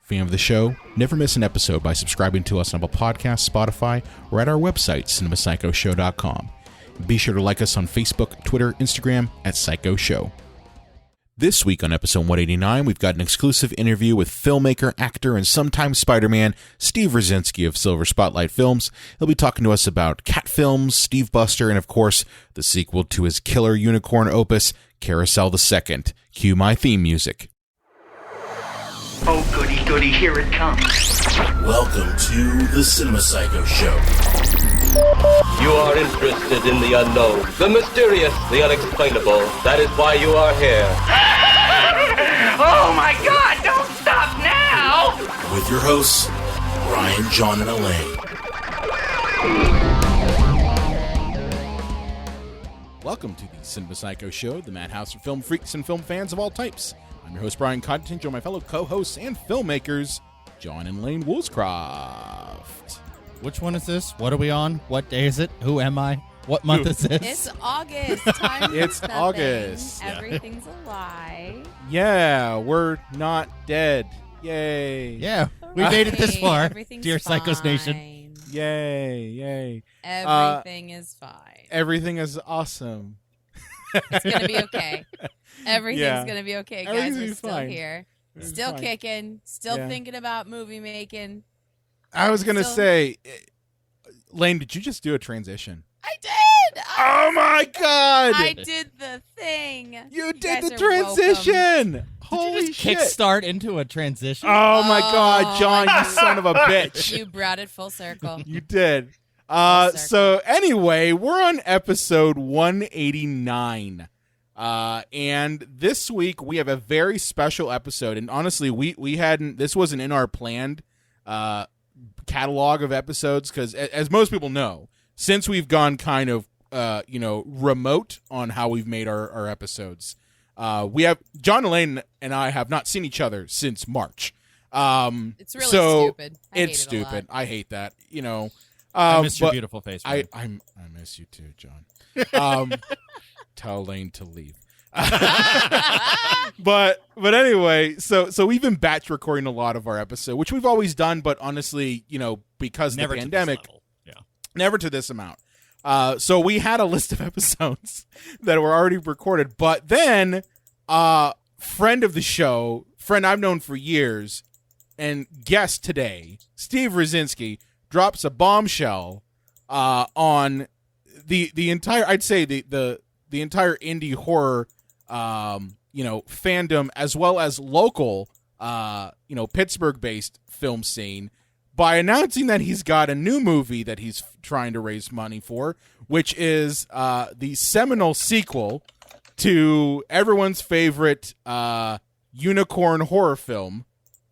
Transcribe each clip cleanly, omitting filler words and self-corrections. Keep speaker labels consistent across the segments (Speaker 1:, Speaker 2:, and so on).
Speaker 1: Fan of the show? Never miss an episode by subscribing to us on Apple Podcasts, Spotify, or at our website, cinemapsychoshow.com. Be sure to like us on Facebook, Twitter, Instagram at Psycho Show. This week on episode 189, we've got an exclusive interview with filmmaker, actor, and sometime Spider-Man, Steve Rudzinski of Silver Spotlight Films. He'll be talking to us about cat films, Steve Buster, and of course, the sequel to his killer unicorn opus, Carousel II. Cue my theme music.
Speaker 2: Oh, goody, goody, here it comes.
Speaker 3: Welcome to the Cinema Psycho Show.
Speaker 4: You are interested in the unknown, the mysterious, the unexplainable. That is why you are here.
Speaker 2: Oh, my God, don't stop now!
Speaker 3: With your hosts, Brian, John, and Elaine.
Speaker 1: Welcome to the Cinema Psycho Show, the madhouse for film freaks and film fans of all types. I'm your host, Brian Content, joined by my fellow co-hosts and filmmakers, John and Lane Woolscroft.
Speaker 5: Which one is this? What are we on? What day is it? Who am I? What month is this?
Speaker 6: It's August. Time
Speaker 1: It's
Speaker 6: for nothing.
Speaker 1: August.
Speaker 6: Everything's a lie.
Speaker 1: Yeah, we're not dead. Yay.
Speaker 5: Yeah, we made it this far,
Speaker 6: Everything's
Speaker 5: dear Psychos
Speaker 6: fine.
Speaker 5: Nation.
Speaker 1: Yay.
Speaker 6: Everything is fine.
Speaker 1: Everything is awesome.
Speaker 6: It's going to be okay. Everything's
Speaker 1: Yeah.
Speaker 6: going to be okay, guys.
Speaker 1: Everything's
Speaker 6: We're still
Speaker 1: fine.
Speaker 6: here.
Speaker 1: It's
Speaker 6: Still
Speaker 1: fine.
Speaker 6: kicking. Still
Speaker 1: Yeah.
Speaker 6: thinking about movie making.
Speaker 1: I was going to
Speaker 6: So-
Speaker 1: say, Lane, did you just do a transition?
Speaker 6: I did!
Speaker 1: Oh my God!
Speaker 6: I did the thing.
Speaker 1: You did
Speaker 6: guys
Speaker 1: the
Speaker 6: are welcome.
Speaker 1: transition! Holy
Speaker 5: Just
Speaker 1: shit!
Speaker 5: kickstart into a transition.
Speaker 1: Oh my God, John,
Speaker 6: my
Speaker 1: you son of a bitch!
Speaker 6: You brought it full circle.
Speaker 1: You did.
Speaker 6: circle.
Speaker 1: So anyway, we're on episode 189. And this week we have a very special episode. And honestly, we hadn't, this wasn't in our planned catalog of episodes because, as most people know, since we've gone kind of, remote on how we've made our episodes, we have, John, Elaine, and I have not seen each other since March.
Speaker 6: It's really
Speaker 1: so
Speaker 6: stupid. I hate
Speaker 1: it's
Speaker 6: it a lot.
Speaker 1: stupid. I hate that,
Speaker 5: I miss your
Speaker 1: but
Speaker 5: beautiful face.
Speaker 1: I
Speaker 5: man.
Speaker 1: miss you too, John. Tell Elaine to leave. but anyway, so we've been batch recording a lot of our episode, which we've always done, but honestly, because of
Speaker 5: Never
Speaker 1: the
Speaker 5: to this
Speaker 1: pandemic,
Speaker 5: level. Yeah.
Speaker 1: never to this amount. So we had a list of episodes that were already recorded, but then friend of the show, friend I've known for years, and guest today, Steve Rudzinski, drops a bombshell on the entire, I'd say the entire indie horror fandom, as well as local Pittsburgh-based film scene, by announcing that he's got a new movie that he's trying to raise money for, which is the seminal sequel to everyone's favorite unicorn horror film,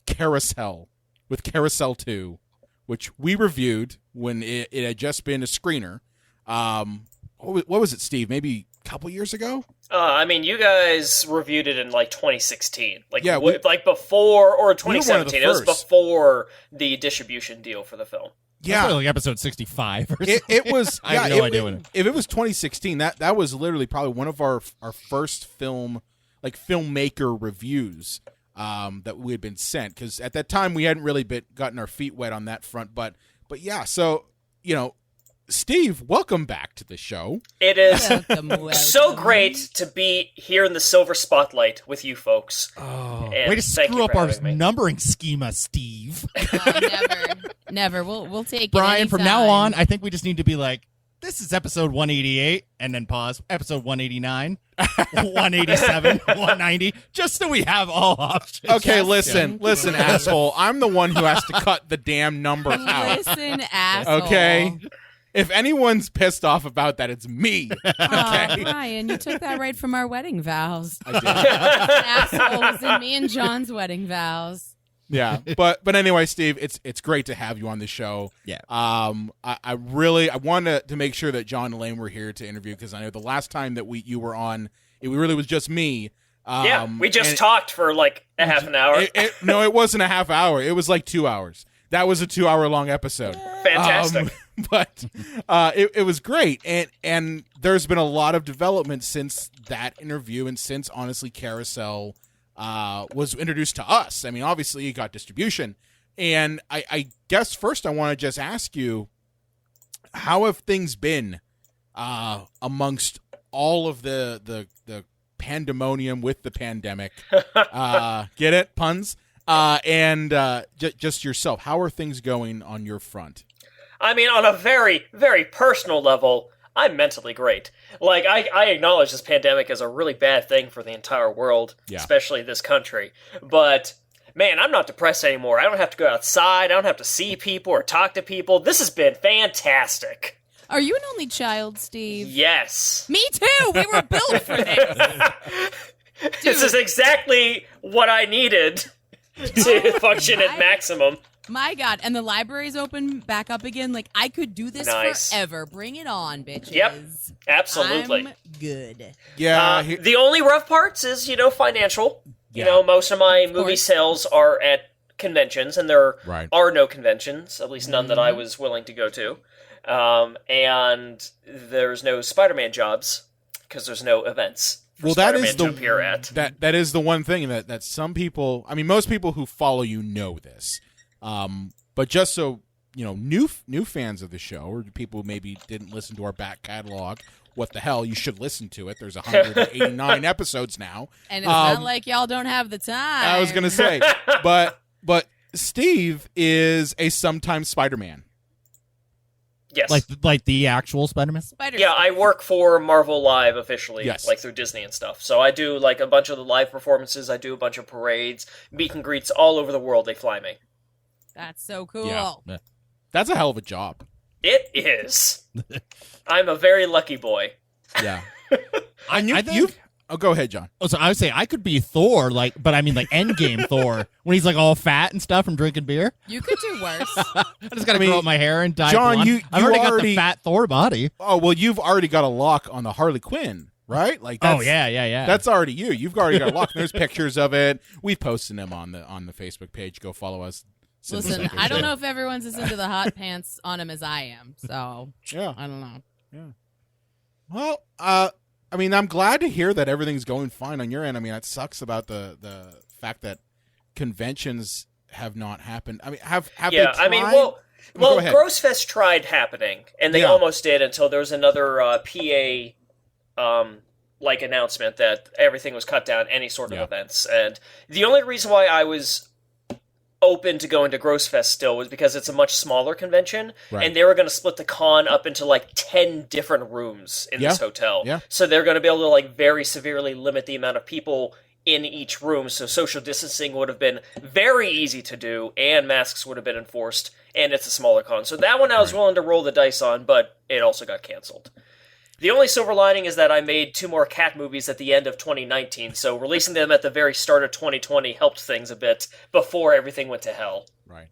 Speaker 1: Carousel, with Carousel 2, which we reviewed when it had just been a screener. What was it, Steve? Maybe a couple years ago?
Speaker 7: You guys reviewed it in 2016,
Speaker 1: Yeah,
Speaker 7: before, or
Speaker 1: one of the
Speaker 7: 2017. It was
Speaker 1: first.
Speaker 7: before the distribution deal for the film.
Speaker 5: That's probably like episode 65 or something.
Speaker 1: It was.
Speaker 5: I have no idea when
Speaker 1: If it was 2016, that was literally probably one of our first filmmaker reviews that we had been sent, because at that time we hadn't really gotten our feet wet on that front. But yeah, so Steve, welcome back to the show.
Speaker 7: It is
Speaker 6: Welcome.
Speaker 7: so great to be here in the silver spotlight with you folks.
Speaker 5: Oh,
Speaker 7: And
Speaker 5: way to
Speaker 7: thank
Speaker 5: screw
Speaker 7: you
Speaker 5: up
Speaker 7: for
Speaker 5: our
Speaker 7: having me.
Speaker 5: numbering schema, Steve.
Speaker 6: Never. We'll take it.
Speaker 5: Brian, from now
Speaker 6: anytime.
Speaker 5: on, I think we just need to be like, this is episode 188, and then pause. Episode 189, 187, 190, just so we have all options.
Speaker 1: Okay,
Speaker 6: Just
Speaker 1: listen, asshole. I'm the one who has to cut the damn number out.
Speaker 6: Listen, asshole.
Speaker 1: Okay. If anyone's pissed off about that, it's me.
Speaker 6: Aw, Brian, you took that right from our wedding vows.
Speaker 1: I did.
Speaker 6: Asshole was in me and John's wedding vows.
Speaker 1: Yeah, but anyway, Steve, it's great to have you on the show.
Speaker 5: Yeah.
Speaker 1: I wanted to make sure that John and Elaine were here to interview, because I know the last time that you were on, it really was just me.
Speaker 7: We just talked for a half an hour.
Speaker 1: No, it wasn't a half hour. It was like 2 hours. That was a 2 hour long episode.
Speaker 7: Fantastic.
Speaker 1: But it was great, and there's been a lot of development since that interview, and since honestly Carousel was introduced to us. I mean, obviously you got distribution. And I guess first I want to just ask you, how have things been amongst all of the pandemonium with the pandemic? Get it? Puns? Just yourself. How are things going on your front?
Speaker 7: I mean, on a very, very personal level, I'm mentally great. Like, I acknowledge this pandemic is a really bad thing for the entire world, especially this country. But, man, I'm not depressed anymore. I don't have to go outside. I don't have to see people or talk to people. This has been fantastic.
Speaker 6: Are you an only child, Steve?
Speaker 7: Yes.
Speaker 6: Me too! We were built for this!
Speaker 7: This is exactly what I needed to function at maximum.
Speaker 6: My God, and the library's open back up again. Like, I could do this forever. Bring it on, bitches.
Speaker 7: Yep, absolutely.
Speaker 6: I'm good.
Speaker 1: Yeah.
Speaker 7: The only rough parts is, financial. You know, most of my movie sales are at conventions, and there are no conventions, at least none that I was willing to go to. And there's no Spider-Man jobs, because there's no events for Spider-Man to appear at.
Speaker 1: That is the one thing that some people, I mean, most people who follow you know this. But just so, new fans of the show, or people who maybe didn't listen to our back catalog, what the hell, you should listen to it. There's 189 episodes now.
Speaker 6: And it's not like y'all don't have the time.
Speaker 1: I was going to say, but Steve is a sometime Spider-Man.
Speaker 7: Yes.
Speaker 5: Like the actual Spider-Man?
Speaker 7: Yeah, I work for Marvel Live officially, like through Disney and stuff. So I do like a bunch of the live performances, I do a bunch of parades, meet and greets all over the world. They fly me.
Speaker 6: That's so cool.
Speaker 1: Yeah. That's a hell of a job.
Speaker 7: It is. I'm a very lucky boy.
Speaker 1: Yeah. I think... Oh, go ahead, John.
Speaker 5: Oh, so I would say I could be Thor, but I mean like Endgame Thor, when he's like all fat and stuff from drinking beer.
Speaker 6: You could do worse.
Speaker 5: I just got to grow up my hair and dye
Speaker 1: John,
Speaker 5: blonde. I've already got the fat Thor body.
Speaker 1: Oh, well, you've already got a lock on the Harley Quinn, right? Like, that's,
Speaker 5: yeah.
Speaker 1: That's already you. You've already got a lock. There's pictures of it. We posted them on the Facebook page. Go follow us.
Speaker 6: Listen, I don't know if everyone's as into the hot pants on him as I am, so I don't know.
Speaker 1: Yeah. Well, I mean, I'm glad to hear that everything's going fine on your end. I mean, it sucks about the fact that conventions have not happened. I mean, have they tried?
Speaker 7: I mean, well, Grossfest tried happening, and they almost did until there was another PA announcement that everything was cut down, any sort of events. And the only reason why I was open to going to Grossfest still was because it's a much smaller convention, and they were going to split the con up into like 10 different rooms in this hotel. Yeah. So they're going to be able to like very severely limit the amount of people in each room, so social distancing would have been very easy to do, and masks would have been enforced, and it's a smaller con. So that one I was willing to roll the dice on, but it also got canceled. The only silver lining is that I made 2 more cat movies at the end of 2019, so releasing them at the very start of 2020 helped things a bit before everything went to hell.
Speaker 1: Right.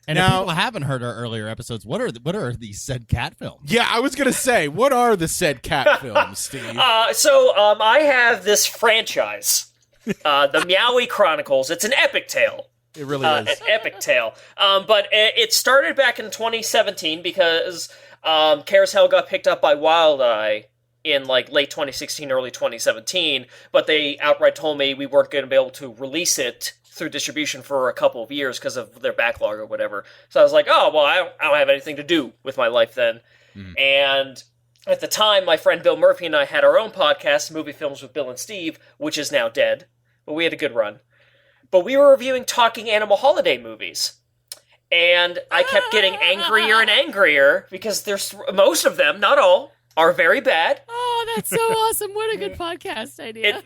Speaker 5: And now, if people haven't heard our earlier episodes, what are these said cat films?
Speaker 1: Yeah, I was going to say, what are the said cat films, Steve?
Speaker 7: I have this franchise, the Meowie Chronicles. It's an epic tale.
Speaker 1: It really is.
Speaker 7: An epic tale. But it started back in 2017 because... Carousel got picked up by Wild Eye in like late 2016, early 2017, but they outright told me we weren't going to be able to release it through distribution for a couple of years because of their backlog or whatever. So I was like, oh, well, I don't have anything to do with my life then. And at the time, my friend Bill Murphy and I had our own podcast, Movie Films with Bill and Steve, which is now dead, but we had a good run. But we were reviewing talking animal holiday movies. And I kept getting angrier and angrier because there's most of them, not all, are very bad.
Speaker 6: Oh, that's so awesome. What a good podcast idea.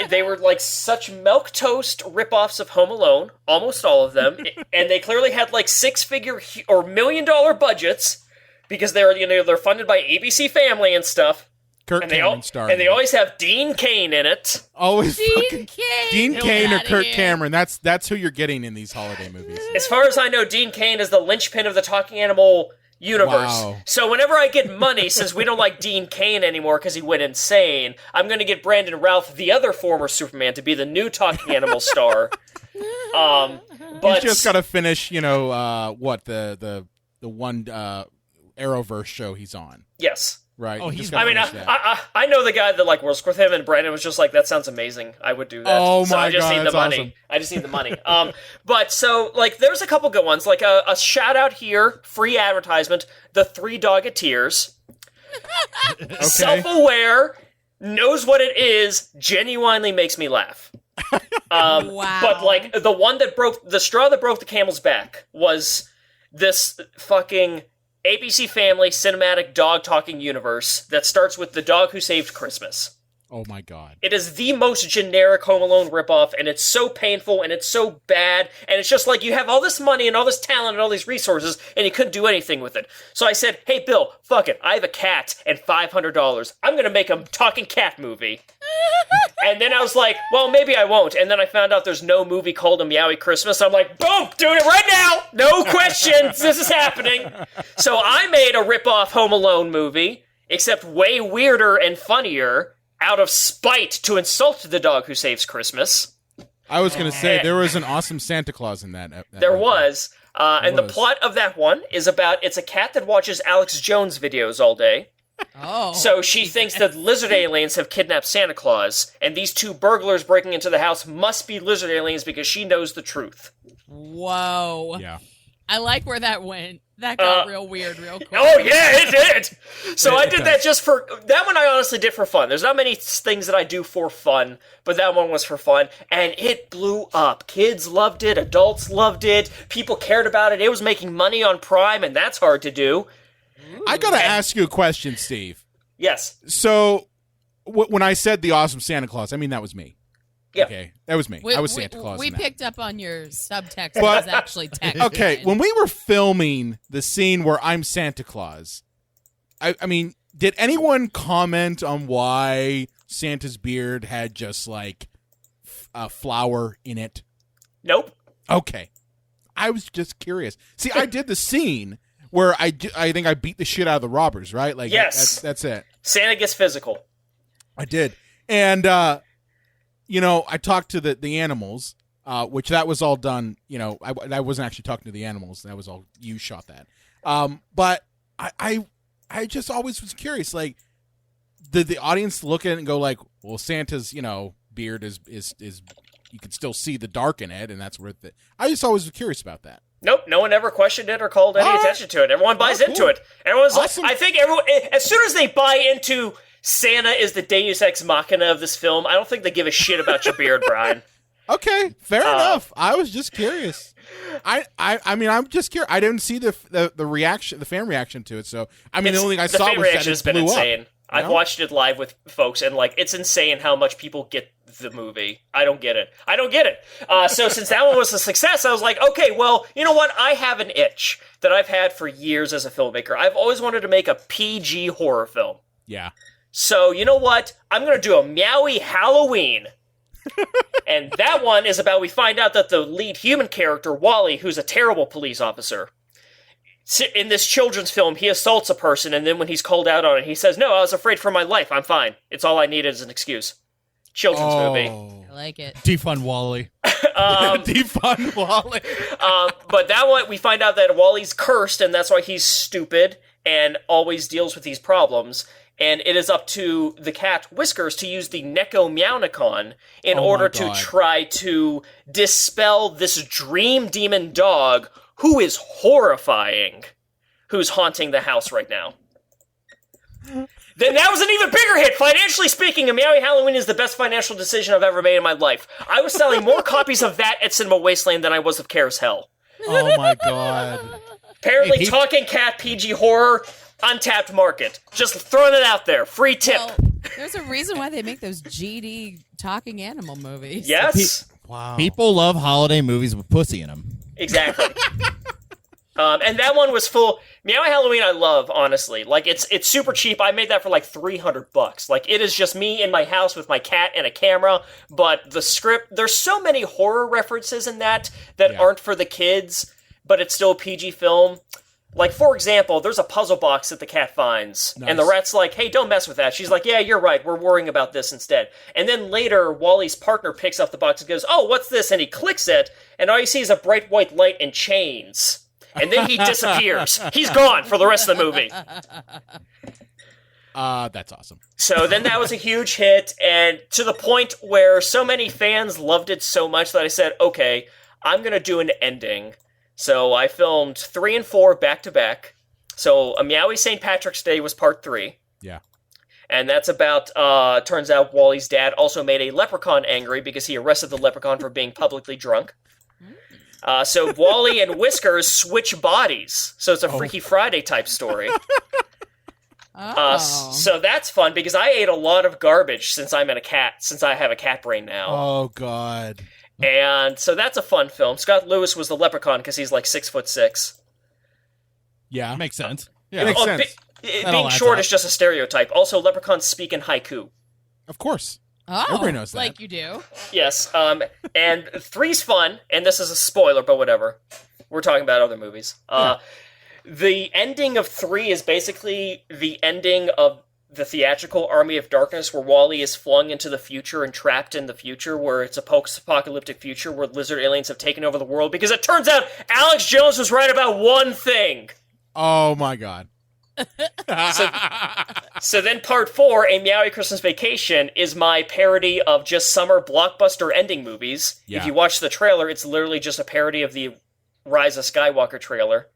Speaker 7: They were like such milquetoast ripoffs of Home Alone, almost all of them. And they clearly had like 6-figure or $1 million budgets because they're funded by ABC Family and stuff.
Speaker 1: Cameron starring.
Speaker 7: And they always have Dean Cain in it.
Speaker 1: Always
Speaker 6: Dean
Speaker 1: Cain or Kirk Cameron. That's who you're getting in these holiday movies.
Speaker 7: As far as I know, Dean Cain is the linchpin of the talking animal universe.
Speaker 1: Wow.
Speaker 7: So whenever I get money, since we don't like Dean Cain anymore because he went insane, I'm going to get Brandon Routh, the other former Superman, to be the new talking animal star. But
Speaker 1: he's just got to finish, the one Arrowverse show he's on.
Speaker 7: Yes.
Speaker 1: Right.
Speaker 5: Oh,
Speaker 1: You
Speaker 5: he's-
Speaker 1: just gotta
Speaker 7: I mean,
Speaker 1: finish that.
Speaker 7: I know the guy that like works with him, and Brandon was just like, "That sounds amazing. I would do that."
Speaker 1: Oh
Speaker 7: so
Speaker 1: my
Speaker 7: I just
Speaker 1: God,
Speaker 7: need the
Speaker 1: that's
Speaker 7: money.
Speaker 1: awesome.
Speaker 7: I just need the money. But so like, there's a couple good ones. Like a shout out here, free advertisement. The Three Doggeteers, self-aware, knows what it is, genuinely makes me laugh.
Speaker 6: Wow.
Speaker 7: But like the straw that broke the camel's back was this fucking ABC Family cinematic dog talking universe that starts with The Dog Who Saved Christmas.
Speaker 1: Oh my God.
Speaker 7: It is the most generic Home Alone ripoff, and it's so painful, and it's so bad, and it's just like, you have all this money and all this talent and all these resources, and you couldn't do anything with it. So I said, hey, Bill, fuck it, I have a cat and $500. I'm gonna make a talking cat movie. And then I was like, well, maybe I won't. And then I found out there's no movie called A Meowie Christmas. I'm like, boom, doing it right now! No questions, this is happening. So I made a ripoff Home Alone movie, except way weirder and funnier, out of spite to insult the dog who saves Christmas.
Speaker 1: I was going to say, there was an awesome Santa Claus in that.
Speaker 7: There was. And the
Speaker 1: was.
Speaker 7: plot of that one is about, it's a cat that watches Alex Jones videos all day.
Speaker 6: Oh.
Speaker 7: So she thinks that lizard aliens have kidnapped Santa Claus, and these two burglars breaking into the house must be lizard aliens because she knows the truth.
Speaker 6: Whoa.
Speaker 1: Yeah.
Speaker 6: I like where that went. That got real weird real quick.
Speaker 7: Oh, yeah, it did! So I did
Speaker 1: does.
Speaker 7: that just for... That one I honestly did for fun. There's not many things that I do for fun, but that one was for fun, and it blew up. Kids loved it, adults loved it, people cared about it, it was making money on Prime, and that's hard to do.
Speaker 1: I got to ask you a question, Steve.
Speaker 7: Yes.
Speaker 1: So, when I said the awesome Santa Claus, I mean, that was me.
Speaker 7: Yeah.
Speaker 1: Okay, that was me. I was Santa Claus.
Speaker 6: We
Speaker 1: in that.
Speaker 6: picked up on your subtext.
Speaker 1: But-
Speaker 6: It was actually text.
Speaker 1: Okay, when we were filming the scene where I'm Santa Claus, I mean, did anyone comment on why Santa's beard had just like a flower in it?
Speaker 7: Nope.
Speaker 1: Okay, I was just curious. See, I did the scene where I think I beat the shit out of the robbers, right? Like,
Speaker 7: Yes.
Speaker 1: that's it.
Speaker 7: Santa gets physical.
Speaker 1: I did, and you know, I talked to the animals, which that was all done. You know, I wasn't actually talking to the animals. That was all you shot that. But I just always was curious. Like, did the audience look at it and go like, "Well, Santa's beard is you can still see the dark in it, and that's worth it." I just always was curious about that.
Speaker 7: Nope, no one ever questioned it or called any attention to it. Everyone buys into
Speaker 1: cool.
Speaker 7: it. Everyone's
Speaker 1: Awesome.
Speaker 7: like, I think everyone, as soon as they buy into Santa is the Deus Ex Machina of this film, I don't think they give a shit about your beard, Brian.
Speaker 1: Okay, fair enough. I was just curious. I mean, I'm just curious. I didn't see the reaction, the fan reaction to it. So, I mean, the only thing I
Speaker 7: the
Speaker 1: saw
Speaker 7: fan
Speaker 1: was
Speaker 7: reaction
Speaker 1: that
Speaker 7: has
Speaker 1: it
Speaker 7: been
Speaker 1: blew
Speaker 7: insane.
Speaker 1: up.
Speaker 7: I've
Speaker 1: know?
Speaker 7: watched it live with folks, and like, it's insane how much people get the movie. I don't get it. So since that one was a success, I was like, okay, well, you know what? I have an itch that I've had for years as a filmmaker. I've always wanted to make a PG horror film.
Speaker 1: Yeah.
Speaker 7: So, you know what? I'm going to do a Meowie Halloween. And that one is about, we find out that the lead human character, Wally, who's a terrible police officer, in this children's film, he assaults a person, and then when he's called out on it, he says, no, I was afraid for my life. I'm fine. It's all I needed as an excuse. Children's movie.
Speaker 6: I like it.
Speaker 5: Defund Wally.
Speaker 1: Defund Wally.
Speaker 7: But that one, we find out that Wally's cursed, and that's why he's stupid and always deals with these problems. And it is up to the cat Whiskers to use the Neko Meownicon in order to
Speaker 1: God.
Speaker 7: try to dispel this dream demon dog who is horrifying, who's haunting the house right now. Then that was an even bigger hit. Financially speaking, A Meowie Halloween is the best financial decision I've ever made in my life. I was selling more copies of that at Cinema Wasteland than I was of Carousel.
Speaker 1: Oh my God.
Speaker 7: Apparently,
Speaker 5: Hey,
Speaker 7: talking cat PG horror, untapped market. Just throwing it out there. Free tip.
Speaker 6: Well, there's a reason why they make those GD talking animal movies.
Speaker 7: Yes,
Speaker 1: Wow.
Speaker 5: People love holiday movies with pussy in them.
Speaker 7: exactly. And that one was full. Meowie Halloween, I love, honestly. Like, it's super cheap. I made that for like $300. Like, it is just me in my house with my cat and a camera. But the script, there's so many horror references in that aren't for the kids, but it's still a PG film. Like, for example, there's a puzzle box that the cat finds, and the rat's like, hey, don't mess with that. She's like, yeah, you're right, we're worrying about this instead. And then later, Wally's partner picks up the box and goes, oh, what's this? And he clicks it, and all you see is a bright white light and chains. And then he disappears. He's gone for the rest of the movie.
Speaker 1: That's awesome.
Speaker 7: So then that was a huge hit, and to the point where so many fans loved it so much that I said, okay, I'm going to do an ending. So I filmed 3 and 4 back-to-back. So A Meowie St. Patrick's Day was part 3.
Speaker 1: Yeah.
Speaker 7: And that's about, turns out Wally's dad also made a leprechaun angry because he arrested the leprechaun for being publicly drunk. So Wally and Whiskers switch bodies. So it's a Freaky Friday type story. So that's fun because I ate a lot of garbage since I have a cat brain now.
Speaker 1: Oh, God.
Speaker 7: And so that's a fun film. Scott Lewis was the leprechaun because he's like 6'6".
Speaker 1: Yeah.
Speaker 5: Makes sense.
Speaker 1: Yeah. It makes sense.
Speaker 7: Being short is just a stereotype. Also, leprechauns speak in haiku.
Speaker 1: Of course.
Speaker 6: Oh,
Speaker 1: everybody knows that.
Speaker 6: Like you do.
Speaker 7: Yes. And 3's fun, and this is a spoiler, but whatever. We're talking about other movies. The ending of 3 is basically the ending of the theatrical Army of Darkness, where Wally is flung into the future and trapped in the future, where it's a post-apocalyptic future where lizard aliens have taken over the world, because it turns out Alex Jones was right about one thing.
Speaker 1: Oh, my God.
Speaker 7: So then part 4, A Meowie Christmas Vacation, is my parody of just summer blockbuster ending movies.
Speaker 1: Yeah.
Speaker 7: If you watch the trailer, it's literally just a parody of the Rise of Skywalker trailer.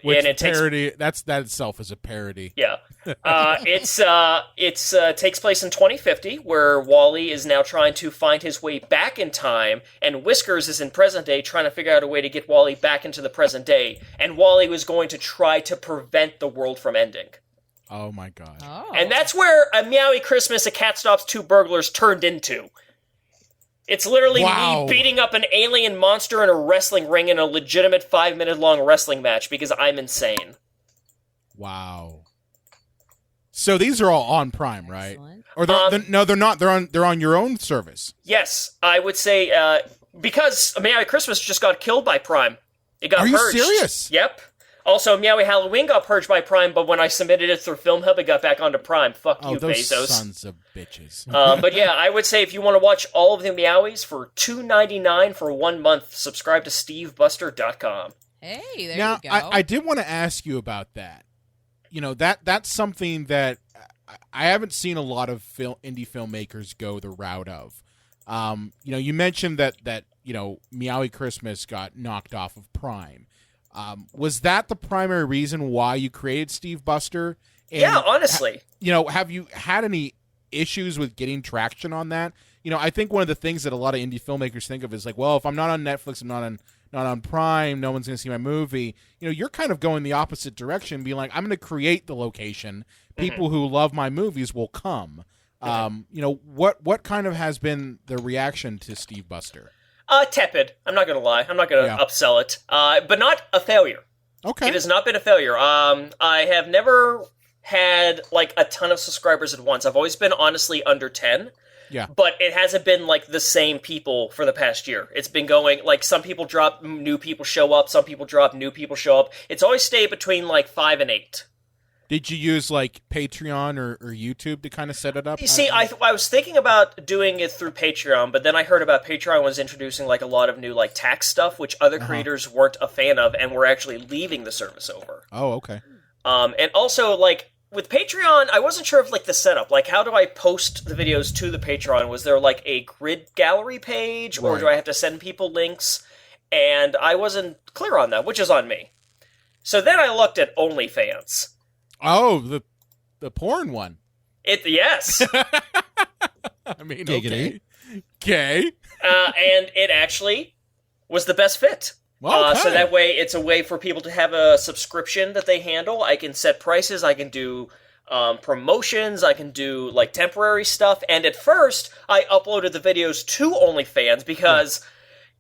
Speaker 1: Which
Speaker 7: and it
Speaker 1: parody, that itself is a parody.
Speaker 7: Yeah. It's takes place in 2050, where Wally is now trying to find his way back in time, and Whiskers is in present day trying to figure out a way to get Wally back into the present day, and Wally was going to try to prevent the world from ending.
Speaker 1: Oh, my God.
Speaker 6: Oh.
Speaker 7: And that's where A Meowie Christmas, A Cat Stops Two Burglars turned into. It's literally me beating up an alien monster in a wrestling ring in a legitimate 5-minute long wrestling match because I'm insane.
Speaker 1: Wow. So these are all on Prime, right?
Speaker 6: Excellent.
Speaker 1: Or no, they're not. They're on your own service.
Speaker 7: Yes, I would say because A Meowie Christmas just got killed by Prime. It got purged.
Speaker 1: Are you serious?
Speaker 7: Yep. Also, Meowie Halloween got purged by Prime, but when I submitted it through Film Hub, it got back onto Prime. Fuck you,
Speaker 1: those
Speaker 7: Bezos.
Speaker 1: Sons of bitches.
Speaker 7: But yeah, I would say if you want to watch all of the Meowies for $2.99 for 1 month, subscribe to SteveBuster.com.
Speaker 6: Hey, there
Speaker 1: now,
Speaker 6: you go.
Speaker 1: I did want to ask you about that. You know, that's something that I haven't seen a lot of indie filmmakers go the route of. You know, you mentioned that Meowie Christmas got knocked off of Prime. Was that the primary reason why you created Steve Buster? And
Speaker 7: yeah, honestly.
Speaker 1: Have you had any issues with getting traction on that? You know, I think one of the things that a lot of indie filmmakers think of is like, well, if I'm not on Netflix, I'm not on Prime, no one's going to see my movie. You know, you're kind of going the opposite direction, being like, I'm going to create the location. People who love my movies will come. You know, what kind of has been the reaction to Steve Buster?
Speaker 7: Tepid. I'm not going to lie. I'm not going to upsell it. But not a failure.
Speaker 1: Okay.
Speaker 7: It has not been a failure. I have never had, like, a ton of subscribers at once. I've always been, honestly, under 10.
Speaker 1: Yeah.
Speaker 7: But it hasn't been, like, the same people for the past year. It's been going, like, some people drop, new people show up, some people drop, new people show up. It's always stayed between, like, 5 and 8.
Speaker 1: Did you use, like, Patreon or YouTube to kind of set it up?
Speaker 7: You see, I was thinking about doing it through Patreon, but then I heard about Patreon was introducing, like, a lot of new, like, tax stuff, which other creators weren't a fan of and were actually leaving the service over.
Speaker 1: Oh, okay.
Speaker 7: And also, like, with Patreon, I wasn't sure of, like, the setup. Like, how do I post the videos to the Patreon? Was there, like, a grid gallery page, or do I have to send people links? And I wasn't clear on that, which is on me. So then I looked at OnlyFans.
Speaker 1: Oh, the porn one.
Speaker 7: Yes.
Speaker 1: I mean, okay.
Speaker 7: And it actually was the best fit.
Speaker 1: Okay.
Speaker 7: So that way, it's a way for people to have a subscription that they handle. I can set prices. I can do promotions. I can do, like, temporary stuff. And at first, I uploaded the videos to OnlyFans because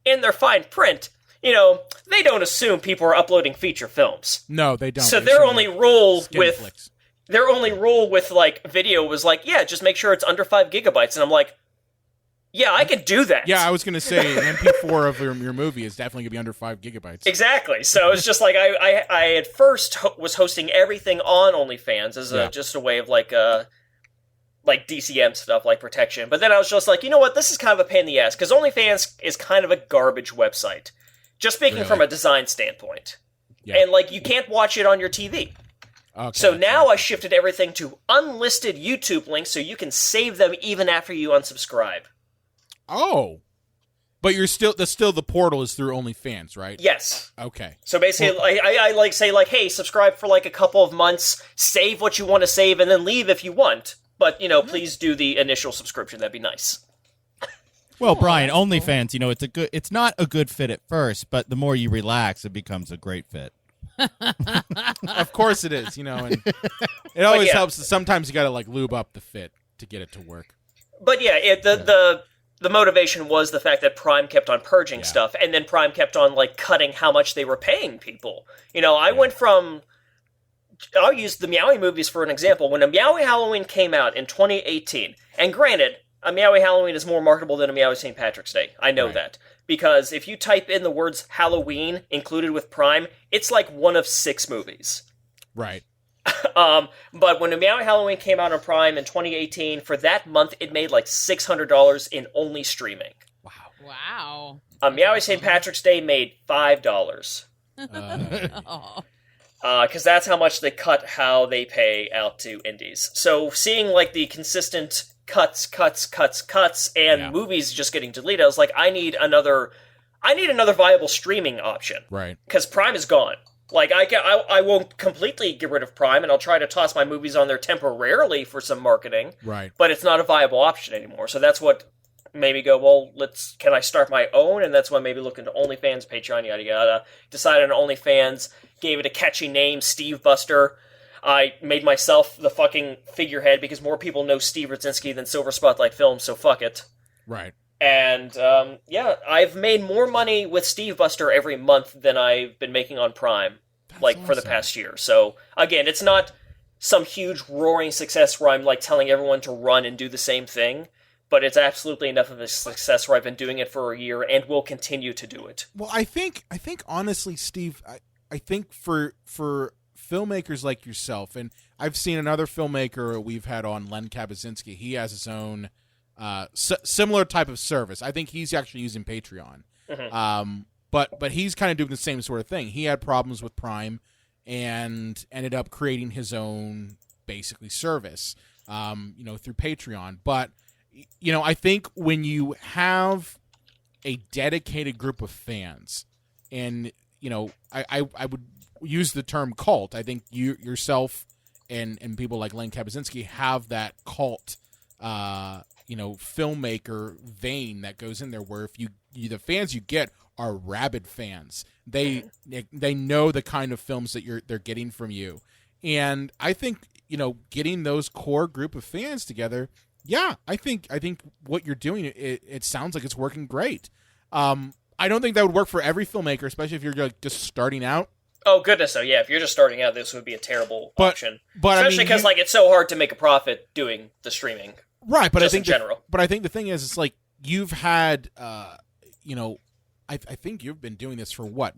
Speaker 7: in their fine print, you know, they don't assume people are uploading feature films.
Speaker 1: No, they don't.
Speaker 7: So their only rule with
Speaker 1: flicks.
Speaker 7: Their only rule with, like, video was like, yeah, just make sure it's under 5 gigabytes. And I'm like, yeah, I can do that.
Speaker 1: Yeah, I was going to say an MP4 of your movie is definitely going to be under 5 gigabytes.
Speaker 7: Exactly. So it's just like I at first was hosting everything on OnlyFans as just a way of, like DCM stuff, like protection. But then I was just like, you know what? This is kind of a pain in the ass because OnlyFans is kind of a garbage website. Just speaking from a design standpoint. Yeah. And, like, you can't watch it on your TV.
Speaker 1: Okay,
Speaker 7: So now I shifted everything to unlisted YouTube links so you can save them even after you unsubscribe.
Speaker 1: Oh. But the portal is through OnlyFans, right?
Speaker 7: Yes.
Speaker 1: Okay.
Speaker 7: So basically, I like say like, hey, subscribe for like a couple of months, save what you want to save, and then leave if you want. But, please do the initial subscription. That'd be nice.
Speaker 5: Well, Brian, OnlyFans, it's not a good fit at first, but the more you relax, it becomes a great fit.
Speaker 1: Of course it is, and it always helps. Sometimes you got to like lube up the fit to get it to work.
Speaker 7: But yeah, the motivation was the fact that Prime kept on purging stuff, and then Prime kept on like cutting how much they were paying people. I went from. I'll use the Meowie movies for an example. When a Meowie Halloween came out in 2018, and granted, a Meowie Halloween is more marketable than a Meowie St. Patrick's Day. I know that. Because if you type in the words Halloween included with Prime, it's like one of 6 movies.
Speaker 1: Right.
Speaker 7: But when a Meowie Halloween came out on Prime in 2018, for that month, it made like $600 in only streaming.
Speaker 6: Wow.
Speaker 7: A Meowie St. Patrick's Day made $5. Because that's how much they cut how they pay out to indies. So seeing like the consistent cuts, and movies just getting deleted, I was like, I need another viable streaming option.
Speaker 1: Right.
Speaker 7: Because Prime is gone. Like, I won't completely get rid of Prime, and I'll try to toss my movies on there temporarily for some marketing.
Speaker 1: Right.
Speaker 7: But it's not a viable option anymore. So that's what made me go, well, can I start my own? And that's when maybe look into OnlyFans, Patreon, yada yada. Decided on OnlyFans, gave it a catchy name, Steve Buster. I made myself the fucking figurehead because more people know Steve Rudzinski than Silver Spotlight Films, so fuck it.
Speaker 1: Right.
Speaker 7: And, I've made more money with Steve Buster every month than I've been making on Prime, for the past year. So, again, it's not some huge roaring success where I'm, telling everyone to run and do the same thing, but it's absolutely enough of a success where I've been doing it for a year and will continue to do it.
Speaker 1: Well, I think honestly, Steve, I think for filmmakers like yourself, and I've seen another filmmaker we've had on, Len Kabaczynski. He has his own similar type of service. I think he's actually using Patreon. Mm-hmm. But he's kind of doing the same sort of thing. He had problems with Prime and ended up creating his own basically service, through Patreon. But I think when you have a dedicated group of fans, and I would use the term cult. I think you yourself and people like Len Kabaczynski have that cult, filmmaker vein that goes in there. Where if the fans you get are rabid fans, they know the kind of films that they're getting from you, and I think getting those core group of fans together. Yeah, I think what you're doing, it sounds like it's working great. I don't think that would work for every filmmaker, especially if you're just starting out. Oh, goodness, so yeah, if you're just starting out, this would be a terrible option. But especially because it's so hard to make a profit doing the streaming. Right, but I think in general. But I think the thing is, it's like you've had, I think you've been doing this for what,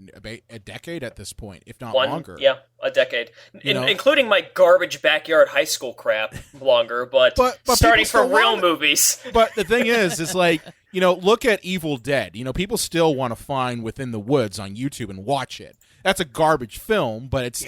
Speaker 1: a decade at this point, if not longer. Yeah, a decade, including my garbage backyard high school crap longer. But starting from real movies. But the thing is like, look at Evil Dead. People still want to find Within the Woods on YouTube and watch it. That's a garbage film, but it's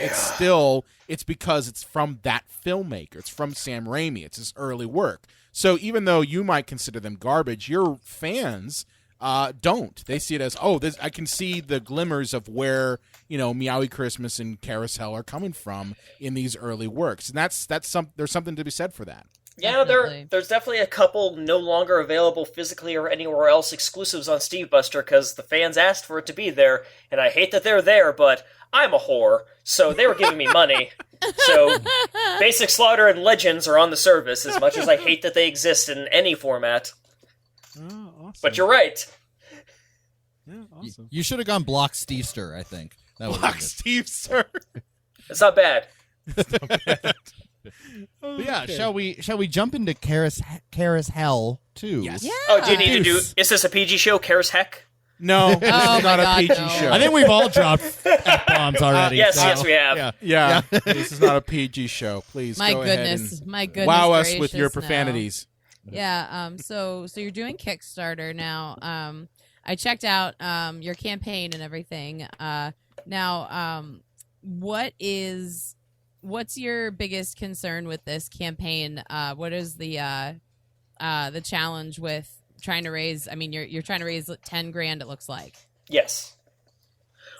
Speaker 1: because it's from that filmmaker. It's from Sam Raimi. It's his early work. So even though you might consider them garbage, your fans don't. They see it as, I can see the glimmers of where, Meowie Christmas and Carousel are coming from in these early works. And there's something to be said for that. Yeah, there's definitely a couple no longer available physically or anywhere else exclusives on Steve Buster because the fans asked for it to be there, and I hate that they're there, but I'm a whore, so they were giving me money. So Basic Slaughter and Legends are on the service, as much as I hate that they exist in any format. Oh, awesome. But you're right.
Speaker 5: Yeah, awesome. You should have gone Block Stevester, I think.
Speaker 1: Block Stevester.
Speaker 7: It's not bad.
Speaker 5: But yeah, shall we jump into Carousel too?
Speaker 1: Yes.
Speaker 6: Yeah.
Speaker 7: Oh, do you need to do? Is this a PG show? Karis Heck?
Speaker 1: No, this is not a PG show.
Speaker 5: I think we've all dropped F-bombs already.
Speaker 7: Yes, we have.
Speaker 1: Yeah. This is not a PG show. Please,
Speaker 6: my
Speaker 1: go
Speaker 6: goodness,
Speaker 1: ahead and
Speaker 6: my goodness,
Speaker 1: wow us with your profanities.
Speaker 6: No. Yeah. So you're doing Kickstarter now. I checked out your campaign and everything. Now, what is what's your biggest concern with this campaign? What is the challenge with trying to raise? I mean, you're trying to raise $10,000. It looks like.
Speaker 7: Yes.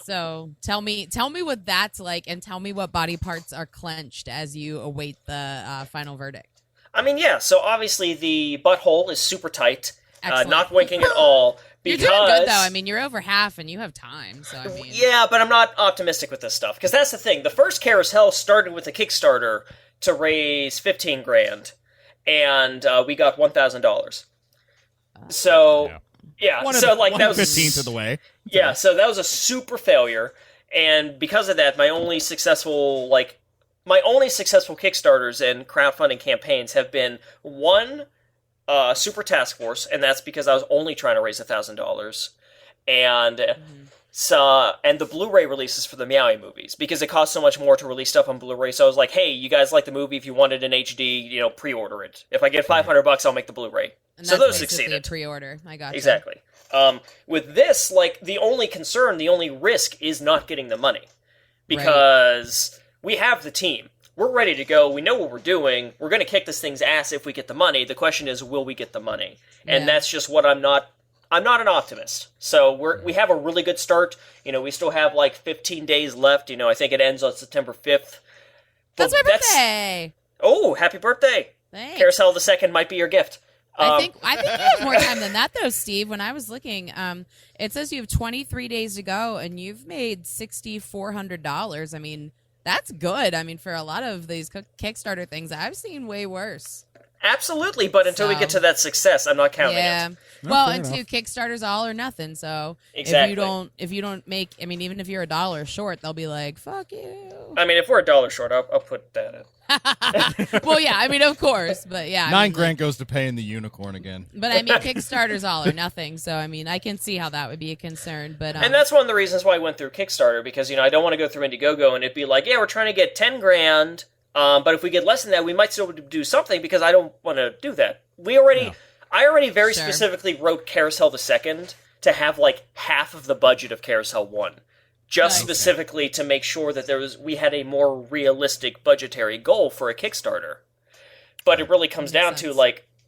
Speaker 6: So tell me what that's like, and tell me what body parts are clenched as you await the final verdict.
Speaker 7: I mean, yeah. So obviously the butthole is super tight, not winking at all. Because,
Speaker 6: you're doing good though. I mean, you're over half, and you have time. So I mean,
Speaker 7: yeah, but I'm not optimistic with this stuff because that's the thing. The first Carousel started with a Kickstarter to raise $15,000, and we got $1,000. So yeah, so like that was
Speaker 5: 1/15 of the way.
Speaker 7: Yeah, so that was a super failure, and because of that, my only successful Kickstarters and crowdfunding campaigns have been one Super Task Force, and that's because I was only trying to raise $1,000, and and the Blu-ray releases for the Meowie movies because it costs so much more to release stuff on Blu-ray. So I was like, hey, you guys like the movie? If you want it in HD, pre-order it. If I get $500, I'll make the Blu-ray.
Speaker 6: and
Speaker 7: So
Speaker 6: that's
Speaker 7: those
Speaker 6: basically
Speaker 7: succeeded.
Speaker 6: a pre-order. I got
Speaker 7: Exactly. With this, the only concern, the only risk is not getting the money. Because we have the team. We're ready to go. We know what we're doing. We're going to kick this thing's ass if we get the money. The question is, will we get the money? And that's just what I'm not an optimist. So we have a really good start. We still have 15 days left. I think it ends on September 5th.
Speaker 6: That's my birthday.
Speaker 7: Oh, happy birthday.
Speaker 6: Thanks.
Speaker 7: Carousel the Second might be your gift.
Speaker 6: I think you have more time than that, though, Steve. When I was looking, it says you have 23 days to go, and you've made $6,400. I mean, that's good. I mean, for a lot of these Kickstarter things, I've seen way worse.
Speaker 7: Absolutely, but until we get to that success, I'm not counting it.
Speaker 6: Well, and two Kickstarter's all or nothing. So
Speaker 7: exactly.
Speaker 6: if you don't make, I mean, even if you're $1 short, they'll be like, "Fuck you."
Speaker 7: I mean, if we're $1 short, I'll put that in.
Speaker 6: Well, yeah, I mean, of course, but yeah,
Speaker 5: $9,000 goes to paying the unicorn again.
Speaker 6: But I mean, Kickstarter's all or nothing. So I mean, I can see how that would be a concern. But
Speaker 7: and that's one of the reasons why I went through Kickstarter because I don't want to go through Indiegogo and it'd be like, yeah, we're trying to get $10,000. But if we get less than that, we might still do something because I don't want to do that. I already very specifically wrote Carousel the Second to have half of the budget of Carousel 1. Just specifically to make sure that we had a more realistic budgetary goal for a Kickstarter. But it really comes down to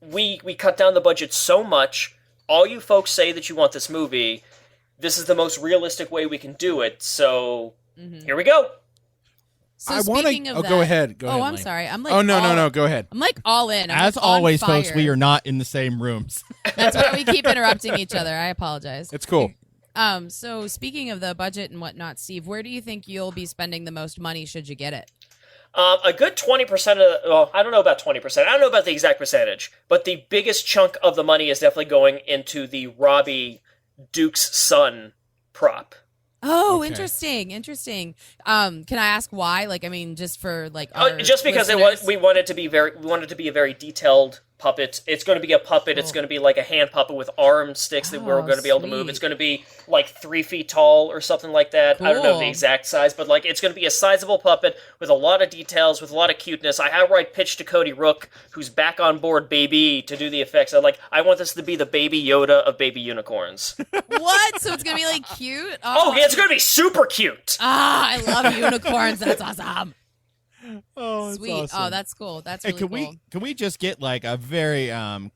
Speaker 7: we cut down the budget so much. All you folks say that you want this movie. This is the most realistic way we can do it. So here we go.
Speaker 6: So speaking of that,
Speaker 1: go ahead. Go ahead.
Speaker 6: I'm
Speaker 1: Lane.
Speaker 6: sorry. I'm
Speaker 1: no. Go ahead.
Speaker 6: I'm all in.
Speaker 5: As always, folks, we are not in the same rooms.
Speaker 6: That's why we keep interrupting each other. I apologize.
Speaker 1: It's cool.
Speaker 6: So speaking of the budget and whatnot, Steve, where do you think you'll be spending the most money should you get it?
Speaker 7: A good 20% of I don't know about 20%. I don't know about the exact percentage, but the biggest chunk of the money is definitely going into the Robbie Duke's son prop.
Speaker 6: Oh, okay. Interesting. Can I ask why? Just for
Speaker 7: just because we want it to be a very detailed puppet. It's going to be a puppet. It's going to be like a hand puppet with arm sticks that we're going to be able to move. It's going to be 3 feet tall or something like that. Cool. I don't know the exact size, but it's going to be a sizable puppet with a lot of details, with a lot of cuteness. I outright pitched to Cody Rook, who's back on board, baby, to do the effects. I want this to be the baby Yoda of baby unicorns.
Speaker 6: What? So it's going to be cute?
Speaker 7: Oh yeah, it's going to be super cute.
Speaker 6: I love unicorns. That's awesome.
Speaker 5: Oh,
Speaker 6: sweet.
Speaker 5: Awesome.
Speaker 6: Oh, that's cool. That's really cool.
Speaker 5: Can we just get a very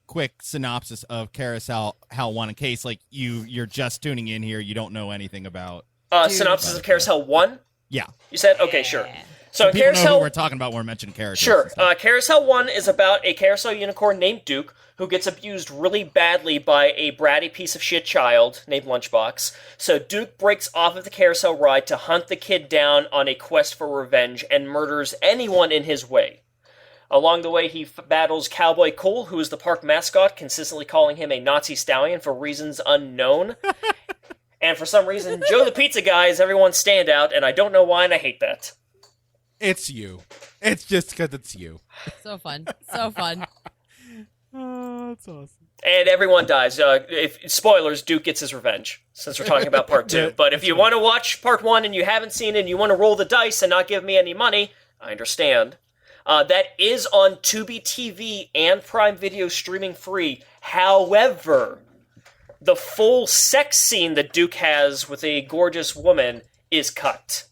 Speaker 5: quick synopsis of Carousel 1 in case you're just tuning in here, you don't know anything about
Speaker 7: synopsis of Carousel 1?
Speaker 5: Yeah.
Speaker 7: You said? Okay, sure. So
Speaker 5: people
Speaker 7: Carousel,
Speaker 5: know who we're talking about when we're mentioning characters.
Speaker 7: Sure. Carousel 1 is about a carousel unicorn named Duke who gets abused really badly by a bratty piece of shit child named Lunchbox. So Duke breaks off of the carousel ride to hunt the kid down on a quest for revenge and murders anyone in his way. Along the way, he battles Cowboy Cool, who is the park mascot, consistently calling him a Nazi stallion for reasons unknown. And for some reason, Joe the Pizza Guy is everyone's standout, and I don't know why, and I hate that.
Speaker 1: It's you. It's just because it's you.
Speaker 6: So fun.
Speaker 5: Oh, that's awesome.
Speaker 7: And everyone dies. Spoilers, Duke gets his revenge, since we're talking about part 2. But if you want to watch part 1 and you haven't seen it and you want to roll the dice and not give me any money, I understand. That is on Tubi TV and Prime Video streaming free. However, the full sex scene that Duke has with a gorgeous woman is cut.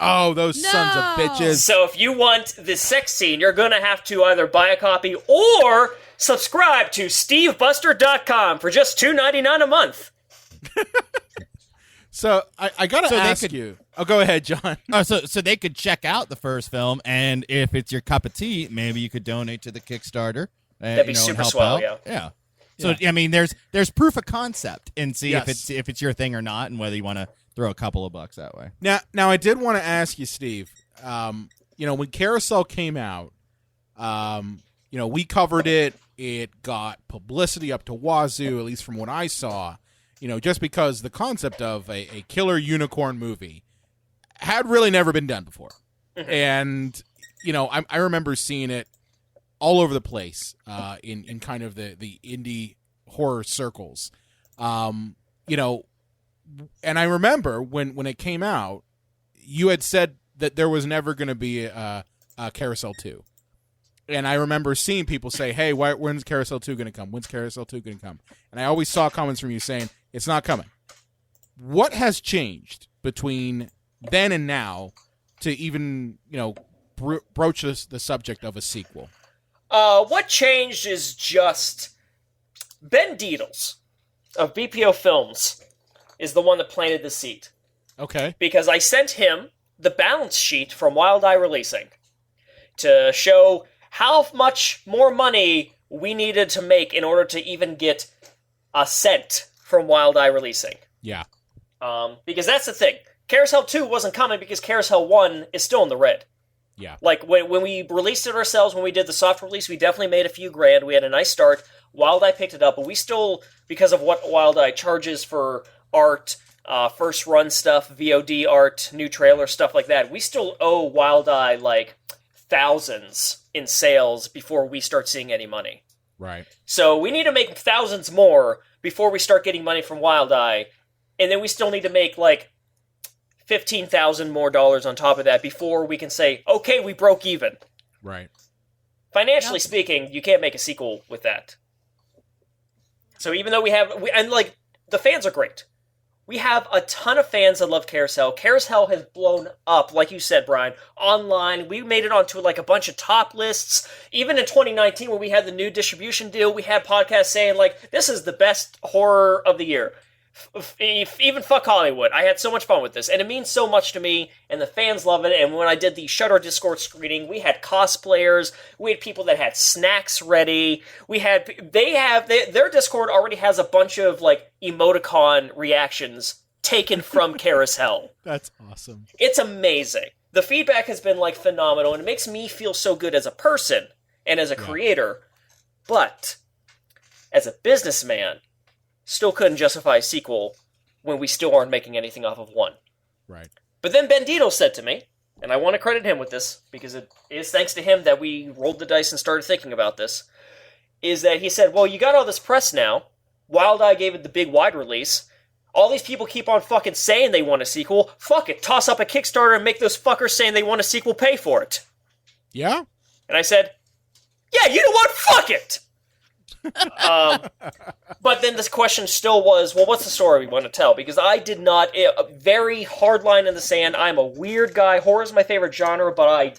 Speaker 1: Oh, those sons of bitches.
Speaker 7: So if you want the sex scene, you're going to have to either buy a copy or subscribe to stevebuster.com for just $2.99 a month.
Speaker 1: So I got to ask you. Oh, go ahead, John.
Speaker 5: So they could check out the first film, and if it's your cup of tea, maybe you could donate to the Kickstarter.
Speaker 7: That'd be super swell,
Speaker 5: yeah. So I mean, there's proof of concept, and see if it's your thing or not, and whether you want to throw a couple of bucks that way.
Speaker 1: Now I did want to ask you, Steve. When Carousel came out, we covered it. It got publicity up to wazoo, at least from what I saw. Just because the concept of a killer unicorn movie had really never been done before. And, I remember seeing it all over the place in kind of the indie horror circles. And I remember when it came out, you had said that there was never going to be a Carousel 2. And I remember seeing people say, hey, when's Carousel 2 going to come? When's Carousel 2 going to come? And I always saw comments from you saying, it's not coming. What has changed between then and now to even, broach the subject of a sequel?
Speaker 7: What changed is just Ben Deedles of BPO Films is the one that planted the seed.
Speaker 1: Okay.
Speaker 7: Because I sent him the balance sheet from Wild Eye Releasing to show how much more money we needed to make in order to even get a cent from Wild Eye Releasing.
Speaker 1: Yeah.
Speaker 7: Because that's the thing. Carousel 2 wasn't coming because Carousel 1 is still in the red.
Speaker 1: Yeah.
Speaker 7: Like, when we released it ourselves, when we did the soft release, we definitely made a few grand. We had a nice start. Wild Eye picked it up, but we still, because of what Wild Eye charges for art, first run stuff, VOD art, new trailer, stuff like that, we still owe Wild Eye, like, thousands in sales before we start seeing any money.
Speaker 1: Right.
Speaker 7: So we need to make thousands more before we start getting money from Wild Eye, and then we still need to make, like, $15,000 more on top of that before we can say, okay, we broke even.
Speaker 1: Right.
Speaker 7: Financially speaking, you can't make a sequel with that. So even though the fans are great. We have a ton of fans that love Carousel. Carousel has blown up, like you said, Brian, online. We made it onto like a bunch of top lists. Even in 2019, when we had the new distribution deal, we had podcasts saying, like, this is the best horror of the year. Even fuck Hollywood. I had so much fun with this, and it means so much to me, and the fans love it. And when I did the Shudder Discord screening, we had cosplayers, we had people that had snacks ready. Their Discord already has a bunch of like emoticon reactions taken from Carousel.
Speaker 1: That's awesome.
Speaker 7: It's amazing. The feedback has been like phenomenal, and it makes me feel so good as a person and as a creator. But as a businessman, still couldn't justify a sequel when we still aren't making anything off of one.
Speaker 1: Right.
Speaker 7: But then Ben Deedle said to me, and I want to credit him with this, because it is thanks to him that we rolled the dice and started thinking about this, is that he said, well, you got all this press now. Wild Eye gave it the big wide release. All these people keep on fucking saying they want a sequel. Fuck it, toss up a Kickstarter and make those fuckers saying they want a sequel pay for it.
Speaker 1: Yeah?
Speaker 7: And I said, yeah, you know what? Fuck it! But then this question still was, well, what's the story we want to tell? Because I did not, a very hard line in the sand. I'm a weird guy. Horror is my favorite genre, but I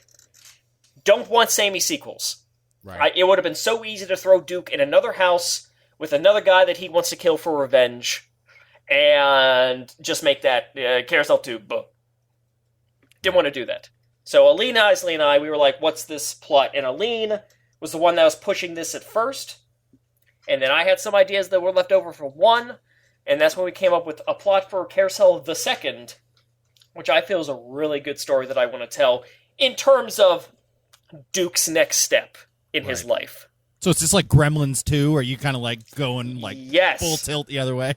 Speaker 7: don't want samey sequels.
Speaker 1: Right.
Speaker 7: It would have been so easy to throw Duke in another house with another guy that he wants to kill for revenge, and just make that Carousel 2. Boom. Didn't want to do that. So Aline Isley and I, we were like, what's this plot? And Aline was the one that was pushing this at first. And then I had some ideas that were left over for one, and that's when we came up with a plot for Carousel the Second, which I feel is a really good story that I want to tell in terms of Duke's next step in his life.
Speaker 5: So it's just like Gremlins 2, or you kind of like going like full tilt the other way?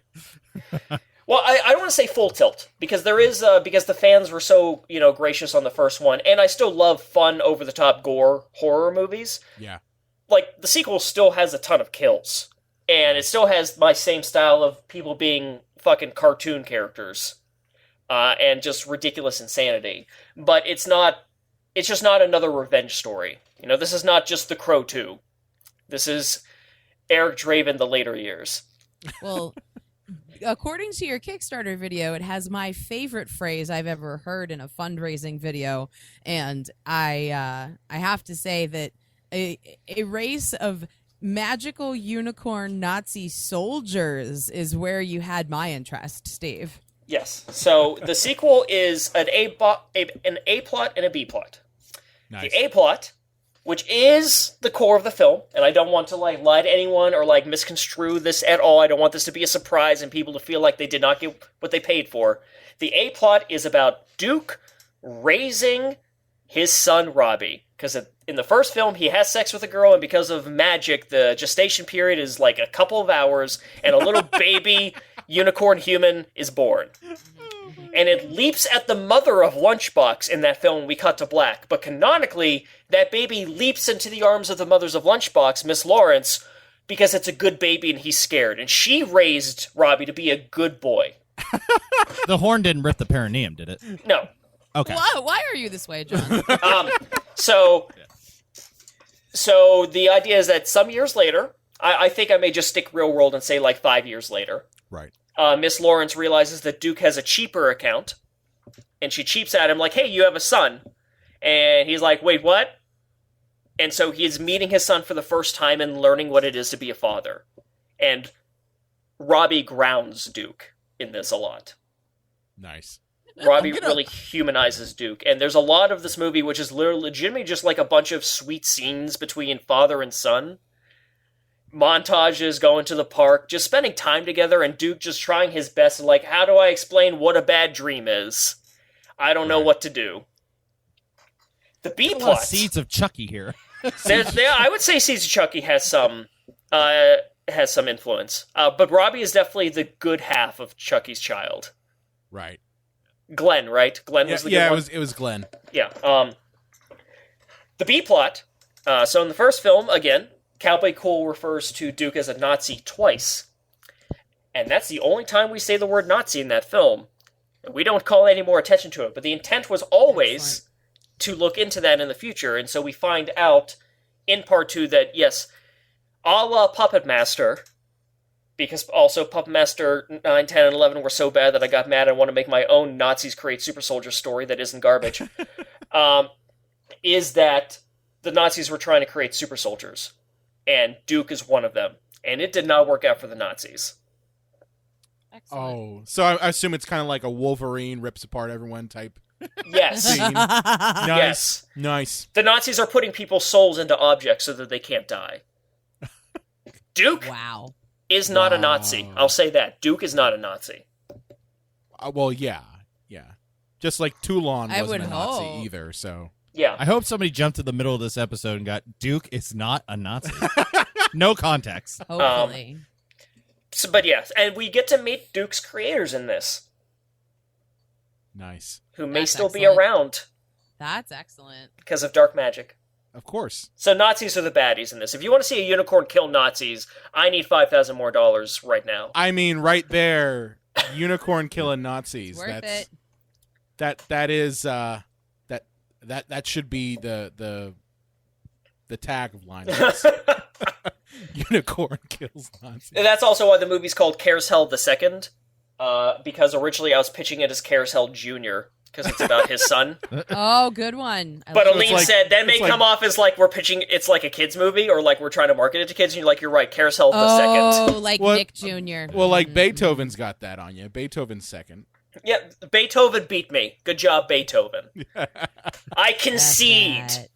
Speaker 7: Well, I don't want to say full tilt, because there is because the fans were so gracious on the first one, and I still love fun, over the top gore horror movies.
Speaker 1: Yeah.
Speaker 7: Like, the sequel still has a ton of kills. And it still has my same style of people being fucking cartoon characters. And just ridiculous insanity. But it's just not another revenge story. This is not just The Crow 2. This is Eric Draven the later years.
Speaker 6: Well, according to your Kickstarter video, it has my favorite phrase I've ever heard in a fundraising video, and I have to say that a race of magical unicorn Nazi soldiers is where you had my interest, Steve.
Speaker 7: Yes. So the sequel is an A plot and a B plot.
Speaker 1: Nice.
Speaker 7: The A plot, which is the core of the film, and I don't want to lie to anyone or misconstrue this at all. I don't want this to be a surprise and people to feel like they did not get what they paid for. The A plot is about Duke raising his son Robbie, because in the first film he has sex with a girl, and because of magic, the gestation period is like a couple of hours, and a little baby unicorn human is born. And it leaps at the mother of Lunchbox in that film. We cut to black. But canonically, that baby leaps into the arms of the mothers of Lunchbox, Miss Lawrence, because it's a good baby and he's scared. And she raised Robbie to be a good boy.
Speaker 5: The horn didn't rip the perineum, did it?
Speaker 7: No.
Speaker 5: Okay.
Speaker 6: Why are you this way, John?
Speaker 7: So the idea is that some years later, I think I may just stick real world and say 5 years later.
Speaker 1: Right.
Speaker 7: Miss Lawrence realizes that Duke has a cheaper account, and she cheaps at him hey, you have a son. And he's like, wait, what? And so he's meeting his son for the first time and learning what it is to be a father. And Robbie grounds Duke in this a lot.
Speaker 1: Nice.
Speaker 7: Robbie really humanizes Duke. And there's a lot of this movie which is legitimately just a bunch of sweet scenes between father and son. Montages, going to the park, just spending time together, and Duke just trying his best. How do I explain what a bad dream is? I don't know what to do. The B plot.
Speaker 5: Seeds of Chucky here.
Speaker 7: I would say Seeds of Chucky has some influence. But Robbie is definitely the good half of Chucky's child.
Speaker 1: Right.
Speaker 7: Glenn, right? Glenn was the good one?
Speaker 1: it was Glenn.
Speaker 7: Yeah. The B plot. So in the first film, again, Cowboy Cool refers to Duke as a Nazi twice. And that's the only time we say the word Nazi in that film. We don't call any more attention to it, but the intent was always to look into that in the future, and so we find out in part 2 that, yes, a la Puppet Master, because also Puppet Master 9, 10, and 11 were so bad that I got mad and want to make my own Nazis create super soldier story that isn't garbage, is that the Nazis were trying to create super soldiers. And Duke is one of them. And it did not work out for the Nazis.
Speaker 6: Excellent.
Speaker 1: Oh, so I assume it's kind of like a Wolverine rips apart everyone type
Speaker 7: Yes.
Speaker 1: scene. Nice.
Speaker 7: Yes.
Speaker 1: Nice.
Speaker 7: The Nazis are putting people's souls into objects so that they can't die. Duke
Speaker 6: Wow.
Speaker 7: is not a Nazi. I'll say that. Duke is not a Nazi.
Speaker 1: Well, yeah. Just like Toulon
Speaker 6: I
Speaker 1: wasn't
Speaker 6: would
Speaker 1: a Nazi
Speaker 6: hope.
Speaker 1: either, so...
Speaker 7: Yeah.
Speaker 5: I hope somebody jumped to the middle of this episode and got Duke is not a Nazi. No context.
Speaker 6: Hopefully.
Speaker 7: But yes, and we get to meet Duke's creators in this,
Speaker 1: Nice.
Speaker 7: who may
Speaker 6: That's
Speaker 7: still be
Speaker 6: excellent.
Speaker 7: around
Speaker 6: That's excellent.
Speaker 7: because of dark magic.
Speaker 1: Of course.
Speaker 7: So Nazis are the baddies in this. If you want to see a unicorn kill Nazis, I need $5,000 more right now.
Speaker 1: I mean, right there, unicorn killing Nazis.
Speaker 6: Worth
Speaker 1: That's
Speaker 6: it.
Speaker 1: that is that should be the tagline. Unicorn kills Nazis.
Speaker 7: And that's also why the movie's called Carousel the Second, because originally I was pitching it as Carousel Jr., because it's about his son.
Speaker 6: Oh, good one.
Speaker 7: But Aline
Speaker 1: like-
Speaker 7: said that may
Speaker 1: it's like-
Speaker 7: come off as we're pitching it's like a kid's movie, or we're trying to market it to kids, and you're right, Carousel the Second.
Speaker 6: Oh, like
Speaker 1: What-
Speaker 6: Nick Jr.
Speaker 1: Well, like Beethoven's got that on you. Beethoven's second.
Speaker 7: Yeah, Beethoven beat me. Good job, Beethoven. I concede.
Speaker 6: That's that.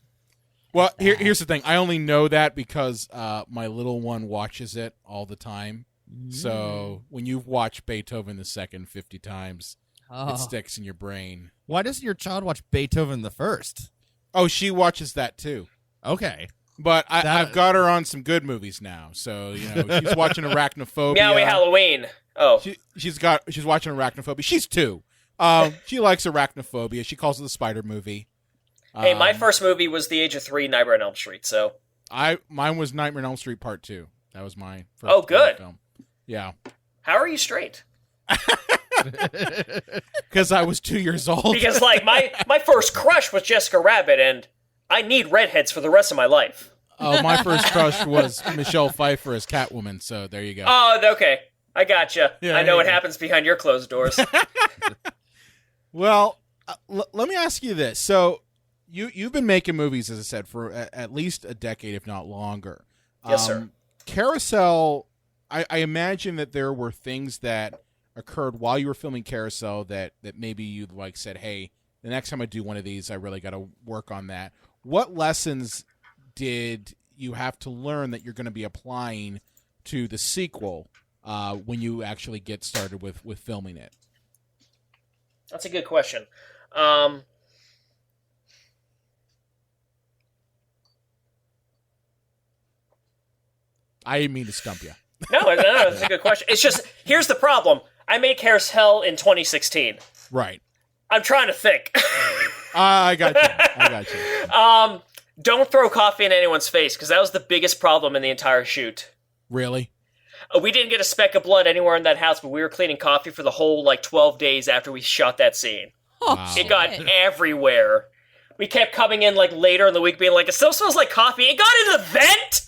Speaker 1: Well, here's the thing. I only know that because my little one watches it all the time. So when you've watched Beethoven the Second 50 times,
Speaker 6: Oh.
Speaker 1: it sticks in your brain.
Speaker 5: Why doesn't your child watch Beethoven the First?
Speaker 1: Oh, she watches that too.
Speaker 5: Okay.
Speaker 1: But I've got her on some good movies now. So, she's watching Arachnophobia.
Speaker 7: Meowie Halloween. Oh.
Speaker 1: She's watching Arachnophobia. She's 2. She likes Arachnophobia. She calls it the Spider movie.
Speaker 7: Hey, my first movie was the age of 3, Nightmare on Elm Street, so...
Speaker 1: Mine was Nightmare on Elm Street Part 2. That was my first
Speaker 7: Oh, good.
Speaker 1: film. Yeah.
Speaker 7: How are you straight?
Speaker 1: Because I was 2 years old.
Speaker 7: Because, my first crush was Jessica Rabbit, and I need redheads for the rest of my life.
Speaker 1: Oh, my first crush was Michelle Pfeiffer as Catwoman, so there you go.
Speaker 7: Oh, okay. I gotcha.
Speaker 1: Yeah,
Speaker 7: I know what
Speaker 1: yeah.
Speaker 7: happens behind your closed doors.
Speaker 1: Well, let me ask you this. So you've been making movies, as I said, for at least a decade, if not longer.
Speaker 7: Yes, sir.
Speaker 1: Carousel, I imagine that there were things that occurred while you were filming Carousel that maybe you like said, hey, the next time I do one of these, I really got to work on that. What lessons did you have to learn that you're going to be applying to the sequel when you actually get started with filming it?
Speaker 7: That's a good question.
Speaker 1: I didn't mean to stump you.
Speaker 7: No, that's a good question. It's just, here's the problem. I made Carousel in 2016.
Speaker 1: Right.
Speaker 7: I'm trying to think.
Speaker 1: I got you.
Speaker 7: Don't throw coffee in anyone's face, because that was the biggest problem in the entire shoot.
Speaker 1: Really?
Speaker 7: We didn't get a speck of blood anywhere in that house, but we were cleaning coffee for the whole, 12 days after we shot that scene.
Speaker 6: Oh,
Speaker 7: It got everywhere. We kept coming in, later in the week being like, it still smells like coffee. It got in the vent!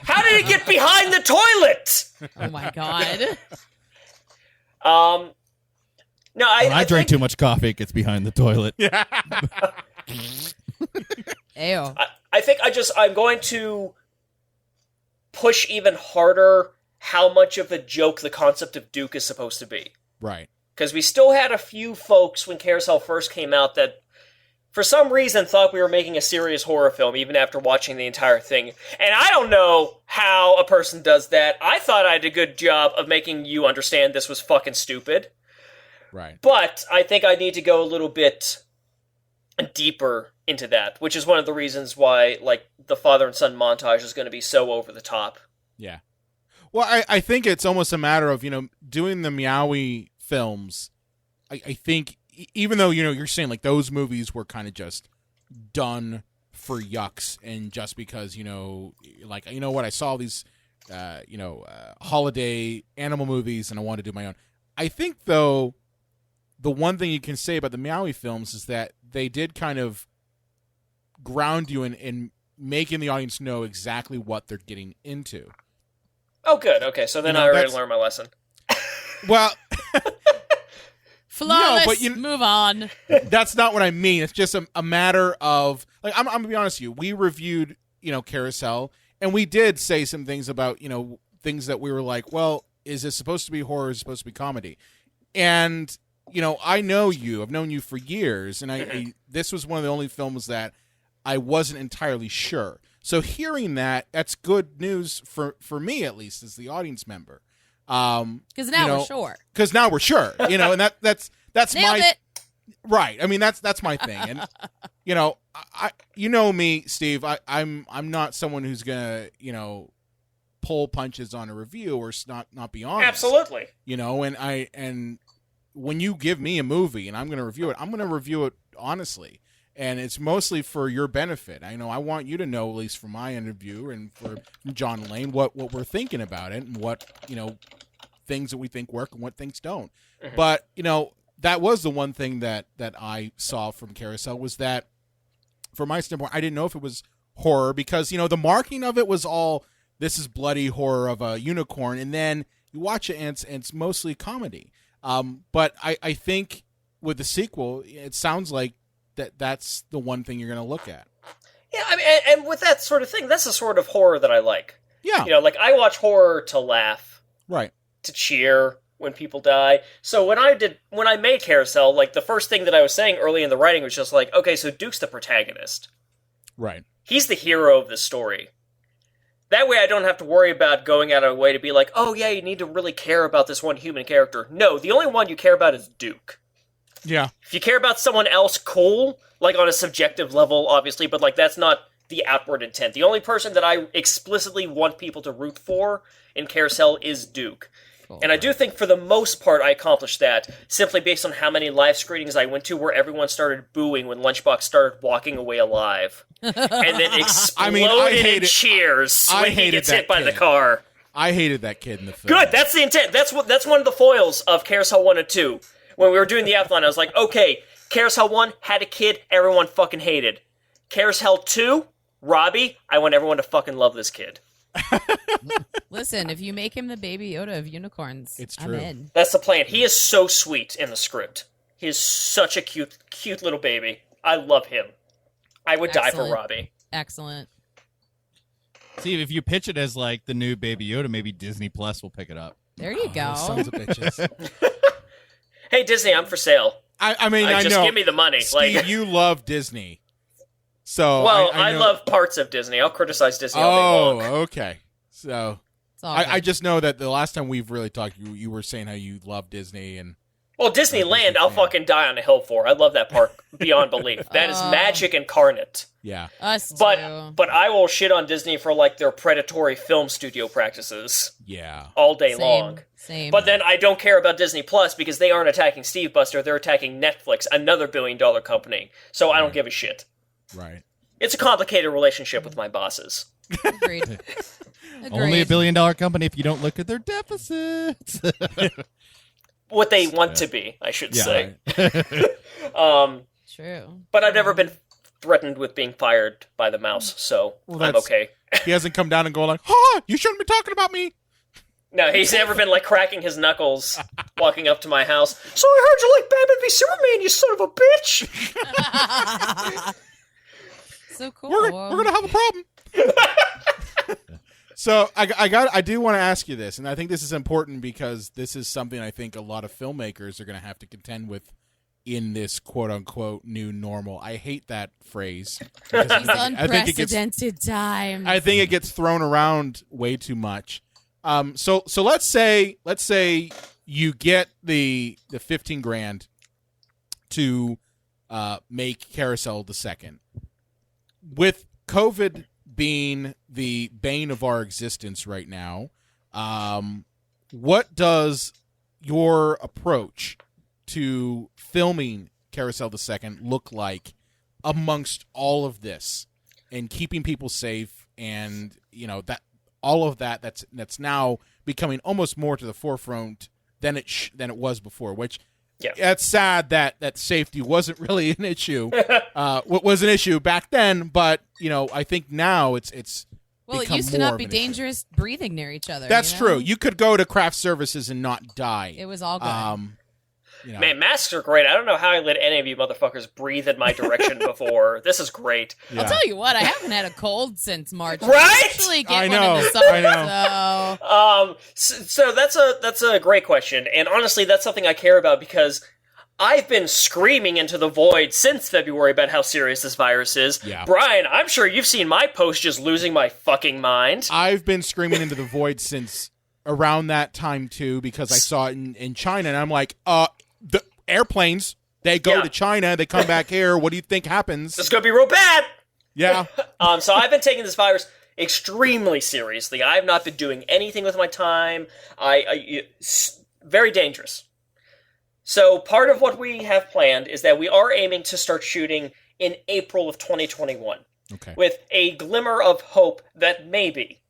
Speaker 7: How did it get behind the toilet?
Speaker 6: Oh my god.
Speaker 7: No,
Speaker 5: When I drank
Speaker 7: think,
Speaker 5: too much coffee, it gets behind the toilet.
Speaker 6: Ew.
Speaker 7: I think I'm going to push even harder how much of a joke the concept of Duke is supposed to be.
Speaker 1: Right.
Speaker 7: Because we still had a few folks when Carousel first came out that, for some reason, thought we were making a serious horror film, even after watching the entire thing. And I don't know how a person does that. I thought I did a good job of making you understand this was fucking stupid.
Speaker 1: Right.
Speaker 7: But I think I need to go a little bit deeper into that, which is one of the reasons why, the father and son montage is going to be so over the top.
Speaker 1: Yeah. Well, I think it's almost a matter of, doing the Meowie films. I think, even though, you're saying, those movies were kind of just done for yucks, and just because, what, I saw these, holiday animal movies, and I want to do my own. I think, though, the one thing you can say about the Meowie films is that they did kind of ground you in making the audience know exactly what they're getting into.
Speaker 7: Oh, good. Okay, so then I already learned my lesson.
Speaker 1: Well,
Speaker 6: Flawless.
Speaker 1: No, but
Speaker 6: move on.
Speaker 1: that's not what I mean. It's just a matter of, I'm going to be honest with you. We reviewed, Carousel, and we did say some things about, things that we were like, well, is this supposed to be horror? Is it supposed to be comedy? And, I know you. I've known you for years, and this was one of the only films that I wasn't entirely sure. So hearing that's good news for me, at least, as the audience member.
Speaker 6: Because now we're sure.
Speaker 1: Because now we're sure, and that's
Speaker 6: Nailed it.
Speaker 1: Right. I mean, that's my thing, and I me, Steve. I'm not someone who's gonna pull punches on a review or not be honest.
Speaker 7: Absolutely.
Speaker 1: And when you give me a movie and I'm gonna review it, I'm gonna review it honestly. And it's mostly for your benefit. I want you to know, at least from my interview and from John and Lane, what we're thinking about it and what, things that we think work and what things don't. Mm-hmm. But, that was the one thing that I saw from Carousel was that, from my standpoint, I didn't know if it was horror because, the marketing of it was all, this is bloody horror of a unicorn. And then you watch it and it's mostly comedy. But I think with the sequel, it sounds like that's the one thing you're going to look at.
Speaker 7: Yeah, I mean, and with that sort of thing, that's the sort of horror that I like.
Speaker 1: Yeah.
Speaker 7: I watch horror to laugh.
Speaker 1: Right.
Speaker 7: To cheer when people die. So when I made Carousel, the first thing that I was saying early in the writing was just okay, so Duke's the protagonist.
Speaker 1: Right.
Speaker 7: He's the hero of the story. That way I don't have to worry about going out of my way to be oh yeah, you need to really care about this one human character. No, the only one you care about is Duke.
Speaker 1: Yeah.
Speaker 7: If you care about someone else, cool, on a subjective level, obviously, but that's not the outward intent. The only person that I explicitly want people to root for in Carousel is Duke. Cool. And I do think for the most part I accomplished that, simply based on how many live screenings I went to where everyone started booing when Lunchbox started walking away alive. And then exploded in cheers when he gets hit by the car.
Speaker 1: I hated that kid in the film.
Speaker 7: Good, that's the intent. That's one of the foils of Carousel 1 and 2. When we were doing the outline, I was like, okay, Carousel 1 had a kid everyone fucking hated. Carousel 2, Robbie, I want everyone to fucking love this kid.
Speaker 6: Listen, if you make him the Baby Yoda of unicorns,
Speaker 1: It's
Speaker 6: I'm
Speaker 1: true.
Speaker 6: in.
Speaker 7: That's the plan. He is so sweet in the script. He is such a cute little baby. I love him. I would die for
Speaker 6: Excellent.
Speaker 7: Robbie.
Speaker 6: Excellent.
Speaker 5: See, if you pitch it as like the new Baby Yoda, maybe Disney Plus will pick it up.
Speaker 6: There you go.
Speaker 1: Sons of bitches.
Speaker 7: Hey, Disney, I'm for sale.
Speaker 1: I mean, I
Speaker 7: just
Speaker 1: know.
Speaker 7: give me the money.
Speaker 1: Steve, you love Disney. So
Speaker 7: well,
Speaker 1: I
Speaker 7: I
Speaker 1: know-
Speaker 7: love parts of Disney. I'll criticize Disney all day long.
Speaker 1: Okay. So
Speaker 6: It's all
Speaker 1: I
Speaker 6: good.
Speaker 1: just know that the last time we've really talked, you were saying how you love Disney and
Speaker 7: Well, Disneyland,
Speaker 1: Disney
Speaker 7: I'll
Speaker 1: fan.
Speaker 7: fucking die on a hill for. I love that park beyond belief. That is magic incarnate.
Speaker 1: yeah.
Speaker 6: Us
Speaker 7: But
Speaker 6: too.
Speaker 7: but I will shit on Disney for like their predatory film studio practices
Speaker 1: Yeah.
Speaker 7: all day long.
Speaker 6: Same.
Speaker 7: But then I don't care about Disney Plus because they aren't attacking Steve Buster, they're attacking Netflix, another billion-dollar company. So I don't give a shit.
Speaker 1: Right.
Speaker 7: It's a complicated relationship with my bosses.
Speaker 6: Agreed.
Speaker 5: Only $1 billion company if you don't look at their deficits.
Speaker 7: What they want to be, I should say.
Speaker 6: True.
Speaker 7: But I've never been threatened with being fired by the mouse, so I'm
Speaker 1: that's-
Speaker 7: okay.
Speaker 1: He hasn't come down and go like, "Ha! You shouldn't be talking about me."
Speaker 7: No, he's never been like cracking his knuckles walking up to my house. So I heard you like Batman v Superman, you son of a bitch!
Speaker 6: So cool.
Speaker 1: We're gonna have a problem. So I do want to ask you this, and I think this is important because this is something I think a lot of filmmakers are going to have to contend with in this quote unquote new normal. I hate that phrase. because
Speaker 6: These unprecedented times.
Speaker 1: I think it gets thrown around way too much. So let's say you get the 15 grand to make Carousel the second. With COVID being the bane of our existence right now, what does your approach to filming Carousel the second look like amongst all of this and keeping people safe and that all of that's now becoming almost more to the forefront than it was before, which it's sad that safety wasn't really an issue. What was an issue back then, but I think now it's
Speaker 6: well, it
Speaker 1: become
Speaker 6: used to
Speaker 1: more
Speaker 6: not
Speaker 1: of
Speaker 6: be
Speaker 1: an issue.
Speaker 6: dangerous breathing near each other.
Speaker 1: That's
Speaker 6: you know?
Speaker 1: true. You could go to craft services and not die.
Speaker 6: It was all good.
Speaker 7: Man, masks are great. I don't know how I let any of you motherfuckers breathe in my direction before. This is great.
Speaker 1: Yeah.
Speaker 6: I'll tell you what, I haven't had a cold since March.
Speaker 7: Right?
Speaker 6: Actually get
Speaker 1: I
Speaker 6: one
Speaker 1: know,
Speaker 6: in the summer,
Speaker 1: I know.
Speaker 7: So that's a great question, and honestly, that's something I care about because I've been screaming into the void since February about how serious this virus is.
Speaker 1: Yeah.
Speaker 7: Brian, I'm sure you've seen my post just losing my fucking mind.
Speaker 1: I've been screaming into the void since around that time too because I saw it in China, and I'm like, the airplanes, they go to China, they come back here. What do you think happens?
Speaker 7: This is gonna be real bad.
Speaker 1: Yeah.
Speaker 7: So I've been taking this virus extremely seriously. I've not been doing anything with my time. Very dangerous. So part of what we have planned is that we are aiming to start shooting in April of 2021.
Speaker 1: Okay.
Speaker 7: With a glimmer of hope that maybe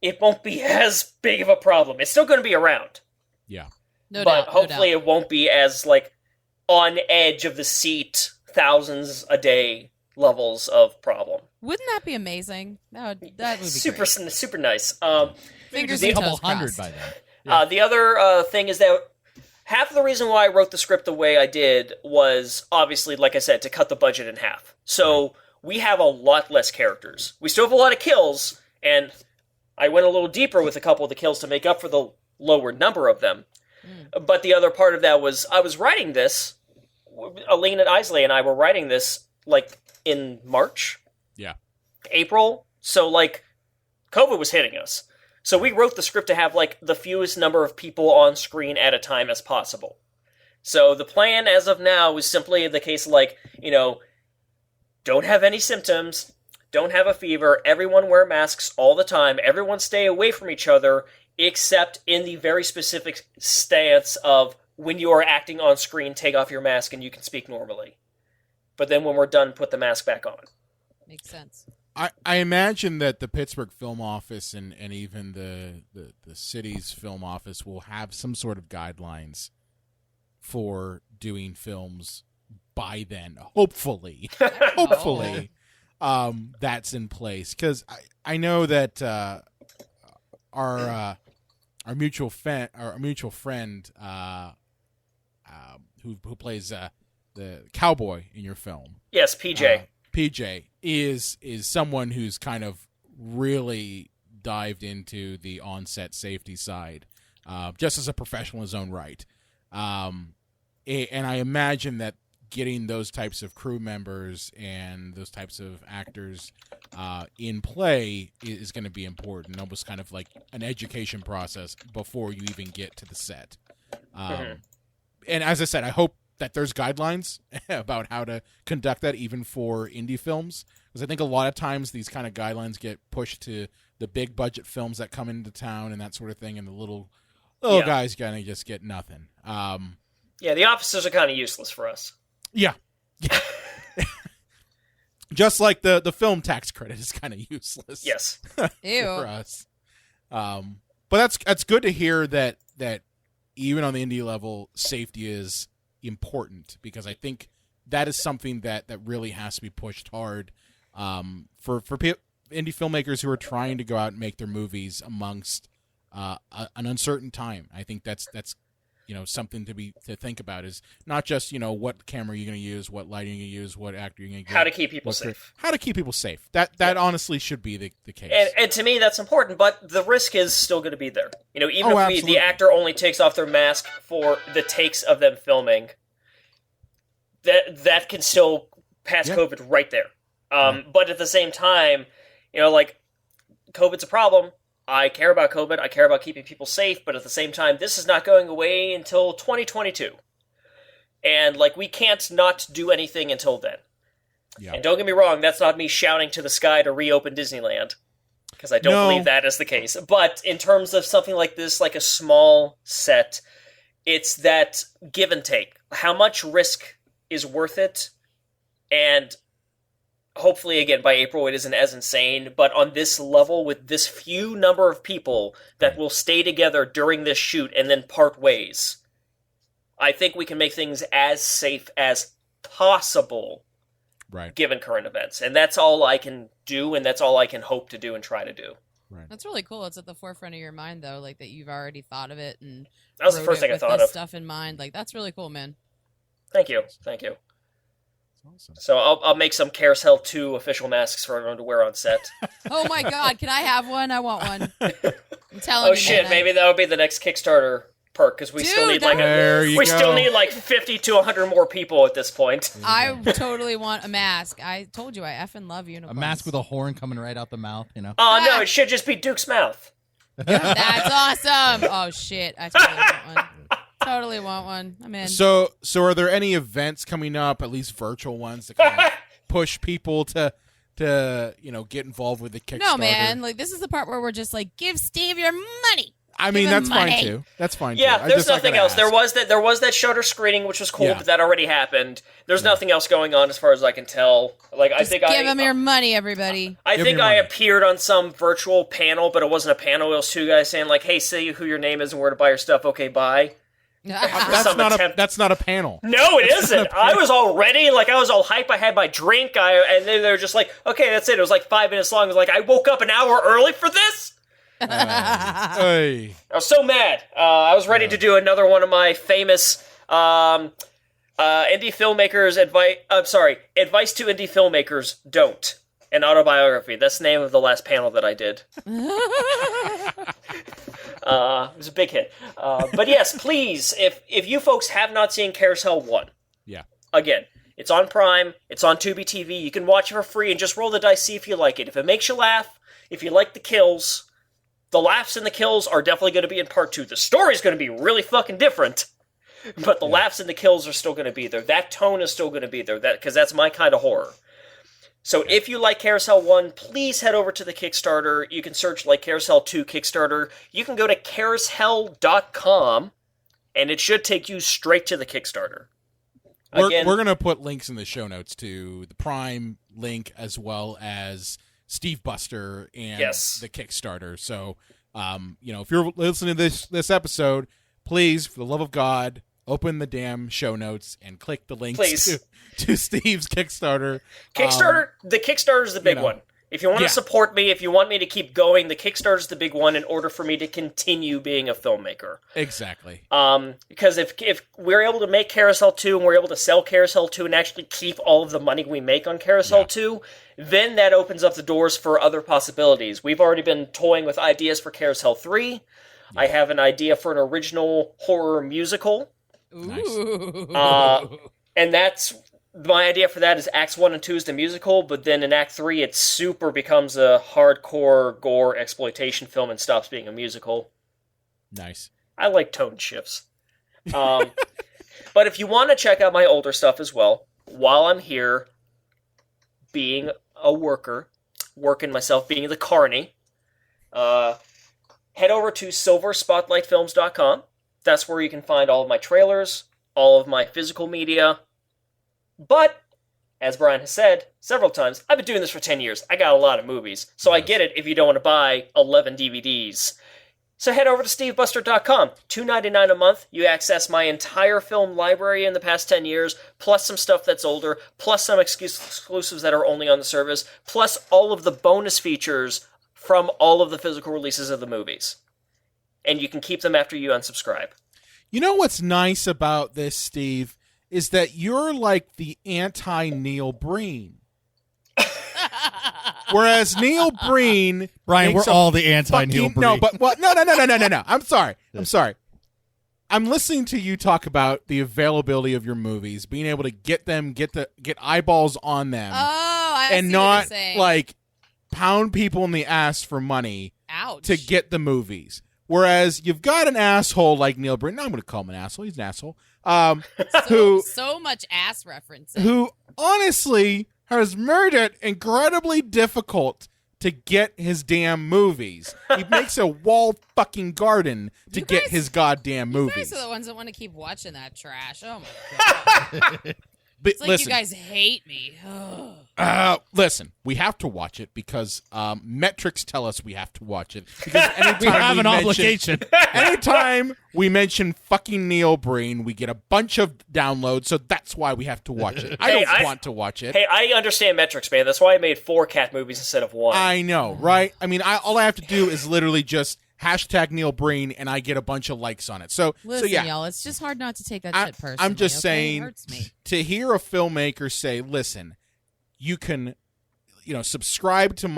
Speaker 7: it won't be as big of a problem. It's still going to be around.
Speaker 1: Yeah.
Speaker 6: No
Speaker 7: but
Speaker 6: doubt.
Speaker 7: hopefully it won't be as like on edge of the seat, thousands a day levels of problem.
Speaker 6: Wouldn't that be amazing? That would be
Speaker 7: super
Speaker 6: great.
Speaker 7: super nice.
Speaker 6: Fingers
Speaker 5: a
Speaker 6: and
Speaker 5: couple
Speaker 6: toes
Speaker 5: hundred
Speaker 6: crossed.
Speaker 5: by then.
Speaker 7: The other thing is that half of the reason why I wrote the script the way I did was obviously, like I said, to cut the budget in half. So we have a lot less characters. We still have a lot of kills, and I went a little deeper with a couple of the kills to make up for the lower number of them. But the other part of that was I was writing this, Alina Isley and I were writing this like in March, April. So like COVID was hitting us. So we wrote the script to have like the fewest number of people on screen at a time as possible. So the plan as of now is simply the case of like, don't have any symptoms, don't have a fever, everyone wear masks all the time, everyone stay away from each other, except in the very specific stance of when you are acting on screen, take off your mask and you can speak normally. But then when we're done, put the mask back on.
Speaker 6: Makes sense.
Speaker 1: I imagine that the Pittsburgh Film Office and even the city's film office will have some sort of guidelines for doing films by then. Hopefully. that's in place, because I know that our mutual friend who plays the cowboy in your film.
Speaker 7: Yes, PJ.
Speaker 1: PJ is someone who's kind of really dived into the on-set safety side, just as a professional in his own right. And I imagine that getting those types of crew members and those types of actors in play is going to be important, almost kind of like an education process before you even get to the set. And as I said, I hope that there's guidelines about how to conduct that even for indie films, because I think a lot of times these kind of guidelines get pushed to the big budget films that come into town and that sort of thing, and the little guys gonna just get nothing.
Speaker 7: The officers are kind of useless for us.
Speaker 1: Yeah. Just like the film tax credit is kind of useless.
Speaker 7: Yes.
Speaker 1: For us. But that's good to hear that even on the indie level, safety is important, because I think that is something that really has to be pushed hard for indie filmmakers who are trying to go out and make their movies amongst an uncertain time. I think that's something to think about, is not just what camera you're going to use, what lighting you're going to use, what actor you're going to get,
Speaker 7: how to keep people safe.
Speaker 1: How to keep people safe. That honestly should be the case.
Speaker 7: And to me, that's important, but the risk is still going to be there. Even if the actor only takes off their mask for the takes of them filming, that can still pass COVID right there. But at the same time, COVID's a problem. I care about COVID. I care about keeping people safe. But at the same time, this is not going away until 2022. And, we can't not do anything until then. Yeah. And don't get me wrong, that's not me shouting to the sky to reopen Disneyland, because I don't believe that is the case. But in terms of something like this, like a small set, it's that give and take. How much risk is worth it? And hopefully, again, by April, it isn't as insane. But on this level, with this few number of people that will stay together during this shoot and then part ways, I think we can make things as safe as possible, given current events. And that's all I can do, and that's all I can hope to do and try to do.
Speaker 6: Right. That's really cool. It's at the forefront of your mind, though, that you've already thought of it, and
Speaker 7: that was the first thing I thought of.
Speaker 6: Stuff in mind, that's really cool, man.
Speaker 7: Thank you. Awesome. So I'll make some Carousel 2 official masks for everyone to wear on set.
Speaker 6: Oh my God, can I have one? I want one. I'm telling you.
Speaker 7: Oh shit, maybe that'll be the next Kickstarter perk, because we still need still need 50 to 100 more people at this point.
Speaker 6: I totally want a mask. I told you I effing love unicorns.
Speaker 5: A mask with a horn coming right out the mouth,
Speaker 7: Oh no, it should just be Duke's mouth.
Speaker 6: That's awesome. Oh shit, I totally want one. Totally want one. I'm in.
Speaker 1: So are there any events coming up, at least virtual ones, that kind of push people to get involved with the Kickstarter?
Speaker 6: No, man. This is the part where we're just give Steve your money.
Speaker 1: I mean, that's fine too. That's fine too.
Speaker 7: Yeah, there's nothing else. There was that Shutter screening, which was cool, but that already happened. There's nothing else going on as far as I can tell. I think
Speaker 6: give him your money, everybody.
Speaker 7: I think I appeared on some virtual panel, but it wasn't a panel. It was two guys saying hey, say who your name is and where to buy your stuff. Okay, bye.
Speaker 1: That's not a panel.
Speaker 7: No, it isn't. I was all ready. I was all hype. I had my drink. And then they were just okay, that's it. It was 5 minutes long. It was I woke up an hour early for this?
Speaker 1: Hey.
Speaker 7: I was so mad. I was ready to do another one of my famous indie filmmakers advice to indie filmmakers don't. An autobiography. That's the name of the last panel that I did. It was a big hit. But yes, please, if you folks have not seen Carousel 1, again, it's on Prime, it's on Tubi TV, you can watch it for free and just roll the dice, see if you like it. If it makes you laugh, if you like the kills, the laughs and the kills are definitely going to be in part 2. The story's going to be really fucking different, but the laughs and the kills are still going to be there. That tone is still going to be there, because that's my kind of horror. So if you like Carousel 1, please head over to the Kickstarter. You can search Carousel 2 Kickstarter. You can go to carousel.com, and it should take you straight to the Kickstarter.
Speaker 1: We're going to put links in the show notes to the Prime link as well as Steve Buster and the Kickstarter. So, if you're listening to this episode, please, for the love of God, open the damn show notes and click the links
Speaker 7: Please.
Speaker 1: to Steve's Kickstarter.
Speaker 7: The Kickstarter is the big one. If you want to support me, if you want me to keep going, the Kickstarter is the big one in order for me to continue being a filmmaker.
Speaker 1: Exactly.
Speaker 7: Because if we're able to make Carousel 2 and we're able to sell Carousel 2 and actually keep all of the money we make on Carousel 2, then that opens up the doors for other possibilities. We've already been toying with ideas for Carousel 3. Yeah. I have an idea for an original horror musical.
Speaker 6: Ooh.
Speaker 7: And that's... My idea for that is Acts 1 and 2 is the musical, but then in Act 3 it super becomes a hardcore gore exploitation film and stops being a musical.
Speaker 1: Nice.
Speaker 7: I like tone shifts. But if you want to check out my older stuff as well, while I'm here being a worker, working myself, being the carny, head over to silverspotlightfilms.com. That's where you can find all of my trailers, all of my physical media. But, as Brian has said several times, I've been doing this for 10 years. I got a lot of movies, so I get it if you don't want to buy 11 DVDs. So head over to stevebuster.com. $2.99 a month. You access my entire film library in the past 10 years, plus some stuff that's older, plus some exclusives that are only on the service, plus all of the bonus features from all of the physical releases of the movies. And you can keep them after you unsubscribe.
Speaker 1: You know what's nice about this, Steve? Is that you're like the anti-Neil Breen. Whereas Neil Breen...
Speaker 5: Brian, we're all the anti-Neil Breen.
Speaker 1: No, but no. I'm sorry. I'm listening to you talk about the availability of your movies, being able to get eyeballs on them.
Speaker 6: Oh, I
Speaker 1: and
Speaker 6: see
Speaker 1: not
Speaker 6: what you're saying.
Speaker 1: like pound people in the ass for money
Speaker 6: Ouch.
Speaker 1: to get the movies. Whereas you've got an asshole like Neil Breen. No, I'm going to call him an asshole. He's an asshole.
Speaker 6: So much ass referencing.
Speaker 1: Who honestly has made it incredibly difficult to get his damn movies. He makes a wall fucking garden to get his goddamn movies.
Speaker 6: You guys are the ones that want to keep watching that trash. Oh my god.
Speaker 1: But
Speaker 6: It's like
Speaker 1: listen,
Speaker 6: you guys hate me.
Speaker 1: listen, we have to watch it because metrics tell us we have to watch it. Because anytime
Speaker 5: We have an obligation.
Speaker 1: Anytime we mention fucking Neil Breen, we get a bunch of downloads, so that's why we have to watch it. I don't want to watch it.
Speaker 7: Hey, I understand metrics, man. That's why I made 4 cat movies instead of 1.
Speaker 1: I know, right? I mean, all I have to do is literally just hashtag Neil Breen, and I get a bunch of likes on it.
Speaker 6: Listen,
Speaker 1: yeah,
Speaker 6: y'all, it's just hard not to take that shit personally.
Speaker 1: I'm just
Speaker 6: okay?
Speaker 1: saying,
Speaker 6: It hurts me.
Speaker 1: to hear a filmmaker say, listen, you can, subscribe to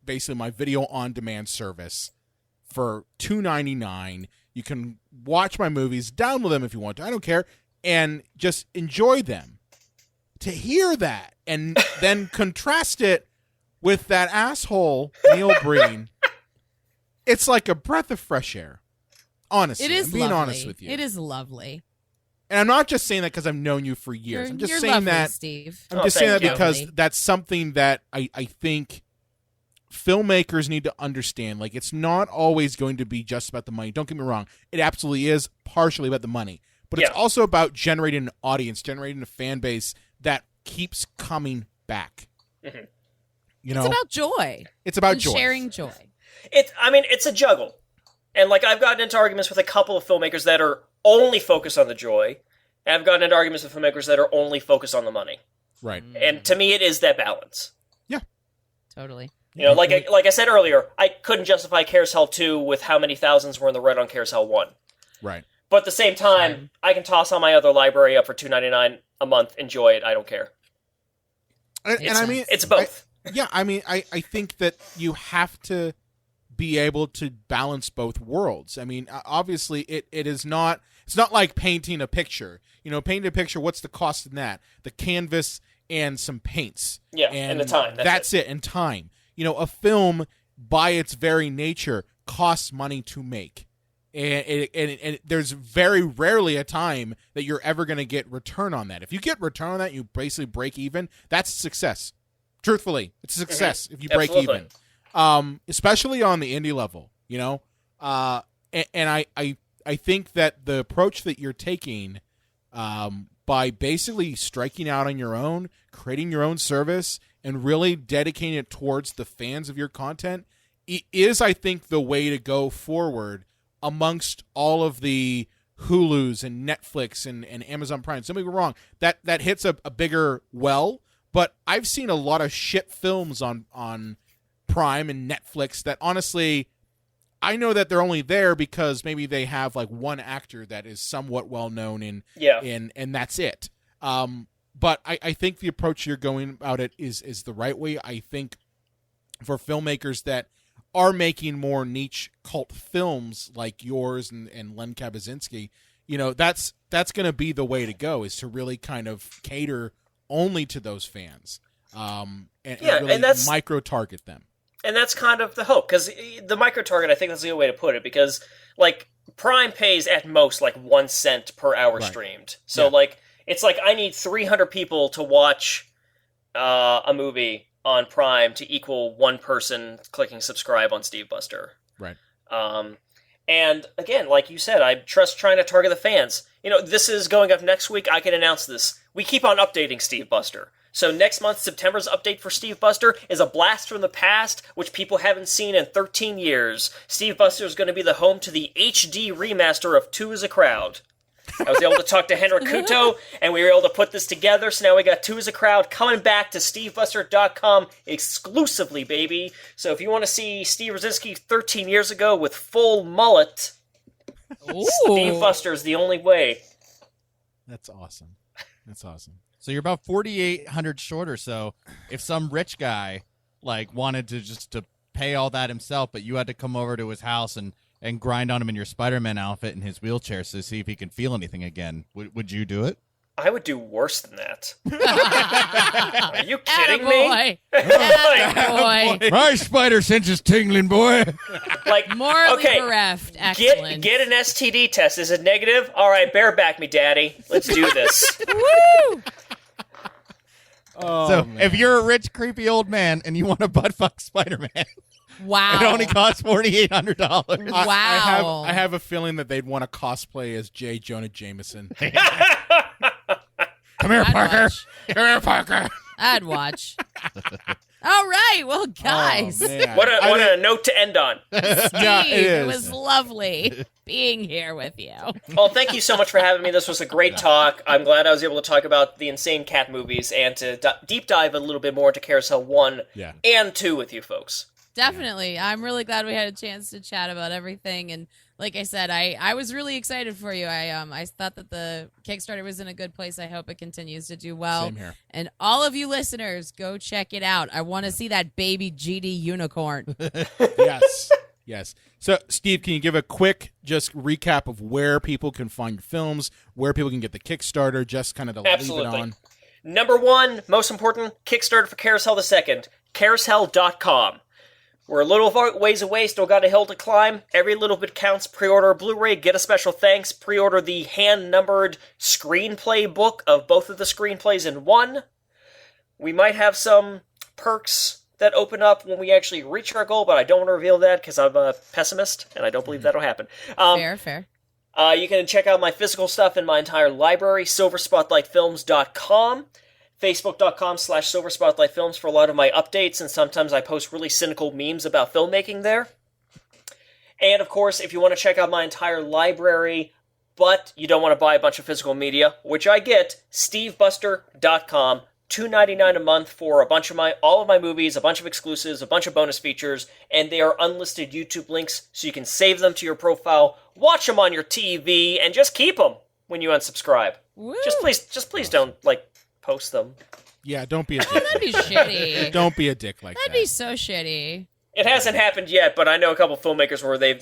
Speaker 1: basically my video on demand service for $2.99. You can watch my movies, download them if you want to. I don't care, and just enjoy them. To hear that and then contrast it with that asshole Neil Breen, it's like a breath of fresh air. Honestly,
Speaker 6: It is
Speaker 1: I'm being
Speaker 6: lovely.
Speaker 1: honest with you.
Speaker 6: It is lovely.
Speaker 1: And I'm not just saying that because I've known you for years. I'm just
Speaker 6: You're
Speaker 1: saying
Speaker 6: lovely,
Speaker 1: that.
Speaker 6: Steve.
Speaker 1: I'm just saying that
Speaker 7: thank you.
Speaker 1: because
Speaker 6: Lovely.
Speaker 1: that's something that I think filmmakers need to understand. Like, it's not always going to be just about the money. Don't get me wrong. It absolutely is partially about the money. But it's also about generating an audience, generating a fan base that keeps coming back.
Speaker 7: Mm-hmm.
Speaker 6: It's about joy.
Speaker 1: It's about
Speaker 6: and
Speaker 1: joy.
Speaker 6: sharing joy.
Speaker 7: It's a juggle. And, I've gotten into arguments with a couple of filmmakers that are only focused on the joy, and I've gotten into arguments with filmmakers that are only focused on the money.
Speaker 1: Right.
Speaker 7: And to me, it is that balance.
Speaker 1: Yeah.
Speaker 6: Totally.
Speaker 7: Like I said earlier, I couldn't justify Carousel 2 with how many thousands were in the red on Carousel 1.
Speaker 1: Right.
Speaker 7: But at the same time, I can toss on my other library up for $2.99 a month, enjoy it, I don't care.
Speaker 1: And I mean,
Speaker 7: it's both.
Speaker 1: I think that you have to be able to balance both worlds. I mean, obviously, it is not. It's not like painting a picture. Painting a picture. What's the cost in that? The canvas and some paints.
Speaker 7: Yeah, and the time.
Speaker 1: That's it. And time. A film by its very nature costs money to make, and there's very rarely a time that you're ever going to get return on that. If you get return on that, you basically break even. That's a success. Truthfully, it's a success if you break
Speaker 7: Absolutely.
Speaker 1: even. Especially on the indie level, and I think that the approach that you're taking, by basically striking out on your own, creating your own service, and really dedicating it towards the fans of your content, is, I think, the way to go forward amongst all of the Hulu's and Netflix and Amazon Prime. Don't get me wrong, that hits a bigger well, but I've seen a lot of shit films on Prime and Netflix that honestly, I know that they're only there because maybe they have like one actor that is somewhat well known and that's it. But I think the approach you're going about it is the right way. I think for filmmakers that are making more niche cult films like yours and Len Kabaczynski, that's going to be the way to go, is to really kind of cater only to those fans, and really micro-target them.
Speaker 7: And that's kind of the hope, because the micro-target, I think that's a good way to put it, because, like, Prime pays at most, like, 1 cent per hour streamed. So, like, it's like I need 300 people to watch a movie on Prime to equal one person clicking subscribe on Steve Buster.
Speaker 1: Right.
Speaker 7: And again, like you said, I'm trying to target the fans. This is going up next week. I can announce this. We keep on updating Steve Buster. So next month, September's update for Steve Buster is a blast from the past, which people haven't seen in 13 years. Steve Buster is going to be the home to the HD remaster of Two is a Crowd. I was able to talk to Henrik Kuto, and we were able to put this together, so now we got Two is a Crowd coming back to SteveBuster.com exclusively, baby. So if you want to see Steve Rudzinski 13 years ago with full mullet, Steve Buster is the only way.
Speaker 1: That's awesome.
Speaker 5: So you're about 4,800 short or so. If some rich guy wanted to pay all that himself, but you had to come over to his house and grind on him in your Spiderman outfit in his wheelchair to see if he can feel anything again, would you do it?
Speaker 7: I would do worse than that. Are you kidding me?
Speaker 6: Attaboy.
Speaker 5: My spider sense is tingling, boy.
Speaker 6: Morally bereft. Excellent.
Speaker 7: Get an STD test. Is it negative? All right, bareback me, daddy. Let's do this.
Speaker 6: Woo!
Speaker 5: So if you're a rich, creepy old man and you want to butt fuck Spider-Man,
Speaker 6: wow,
Speaker 5: it only costs $4,800.
Speaker 6: Wow.
Speaker 1: I have a feeling that they'd want to cosplay as J. Jonah Jameson.
Speaker 5: Come here, Parker.
Speaker 6: Watch.
Speaker 1: Come here, Parker.
Speaker 6: I'd watch. All right, well, guys,
Speaker 7: What a note to end on.
Speaker 6: Steve,
Speaker 1: it
Speaker 6: it
Speaker 1: is.
Speaker 6: was lovely being here with you.
Speaker 7: Well, thank you so much for having me. This was a great talk. I'm glad I was able to talk about the insane cat movies and to deep dive a little bit more into Carousel 1 and 2 with you folks.
Speaker 6: Definitely. I'm really glad we had a chance to chat about everything. And like I said, I was really excited for you. I thought that the Kickstarter was in a good place. I hope it continues to do well.
Speaker 1: Same here.
Speaker 6: And all of you listeners, go check it out. I want to see that baby GD unicorn.
Speaker 1: Yes. So, Steve, can you give a quick just recap of where people can find your films, where people can get the Kickstarter, just kind of to leave it on?
Speaker 7: Number one, most important, Kickstarter for Carousel the Second, carousel.com. We're a little ways away, still got a hill to climb. Every little bit counts. Pre-order a Blu-ray, get a special thanks. Pre-order the hand-numbered screenplay book of both of the screenplays in one. We might have some perks that open up when we actually reach our goal, but I don't want to reveal that because I'm a pessimist, and I don't believe that'll happen.
Speaker 6: Fair.
Speaker 7: You can check out my physical stuff in my entire library, silverspotlightfilms.com. Facebook.com/SilverSpotlightFilms for a lot of my updates, and sometimes I post really cynical memes about filmmaking there. And of course, if you want to check out my entire library, but you don't want to buy a bunch of physical media, which I get, SteveBuster.com, $2.99 a month for all of my movies, a bunch of exclusives, a bunch of bonus features, and they are unlisted YouTube links, so you can save them to your profile, watch them on your TV, and just keep them when you unsubscribe.
Speaker 6: Woo.
Speaker 7: Just please don't post them.
Speaker 1: Yeah, don't be a dick.
Speaker 6: That'd be shitty.
Speaker 1: Don't be a dick like
Speaker 6: That'd
Speaker 1: that.
Speaker 6: be so shitty.
Speaker 7: It hasn't happened yet, but I know a couple filmmakers where they've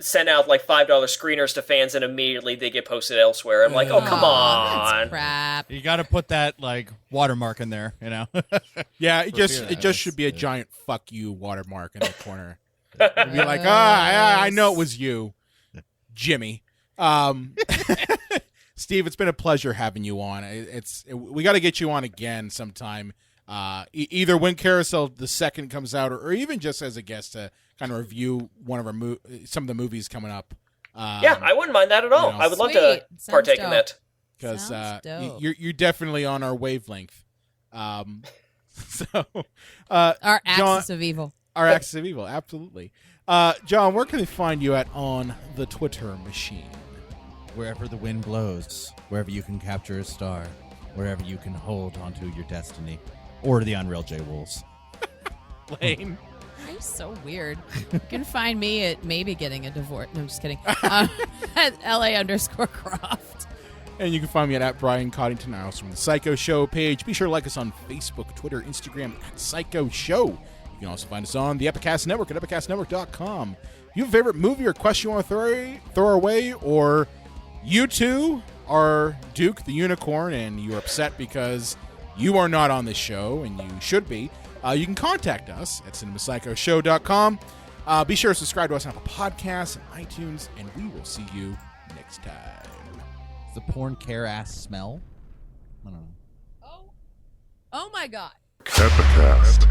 Speaker 7: sent out $5 screeners to fans and immediately they get posted elsewhere. I'm like, oh, come on.
Speaker 6: That's crap.
Speaker 5: You got to put that watermark in there,
Speaker 1: Yeah, it just should be a giant fuck you watermark in the corner. It'd be like, I know it was you, Jimmy. Steve, it's been a pleasure having you on. We got to get you on again sometime. Either when Carousel the Second comes out, or even just as a guest to kind of review one of our some of the movies coming up.
Speaker 7: Yeah, I wouldn't mind that at all. I would love to partake in that.
Speaker 1: Because you're definitely on our wavelength. Our
Speaker 6: axis of evil.
Speaker 1: Our axis of evil, absolutely. John, where can they find you on the Twitter machine?
Speaker 5: wherever the wind blows, wherever you can capture a star, wherever you can hold onto your destiny, or the Unreal J Wolves.
Speaker 1: Lane.
Speaker 6: I'm so weird. You can find me at maybe getting a divorce. No, I'm just kidding. At LA_Croft.
Speaker 1: And you can find me at Brian Coddington. I also from the Psycho Show page. Be sure to like us on Facebook, Twitter, Instagram at Psycho Show. You can also find us on the Epicast Network at epicastnetwork.com. If you have a favorite movie or question you want to throw our way, or you too are Duke the Unicorn and you're upset because you are not on this show, and you should be, you can contact us at cinemapsychoshow.com. Be sure to subscribe to us on Apple Podcasts and iTunes, and we will see you next time.
Speaker 5: Does the porn care ass smell? I don't know.
Speaker 6: Oh my God.
Speaker 3: Epicast.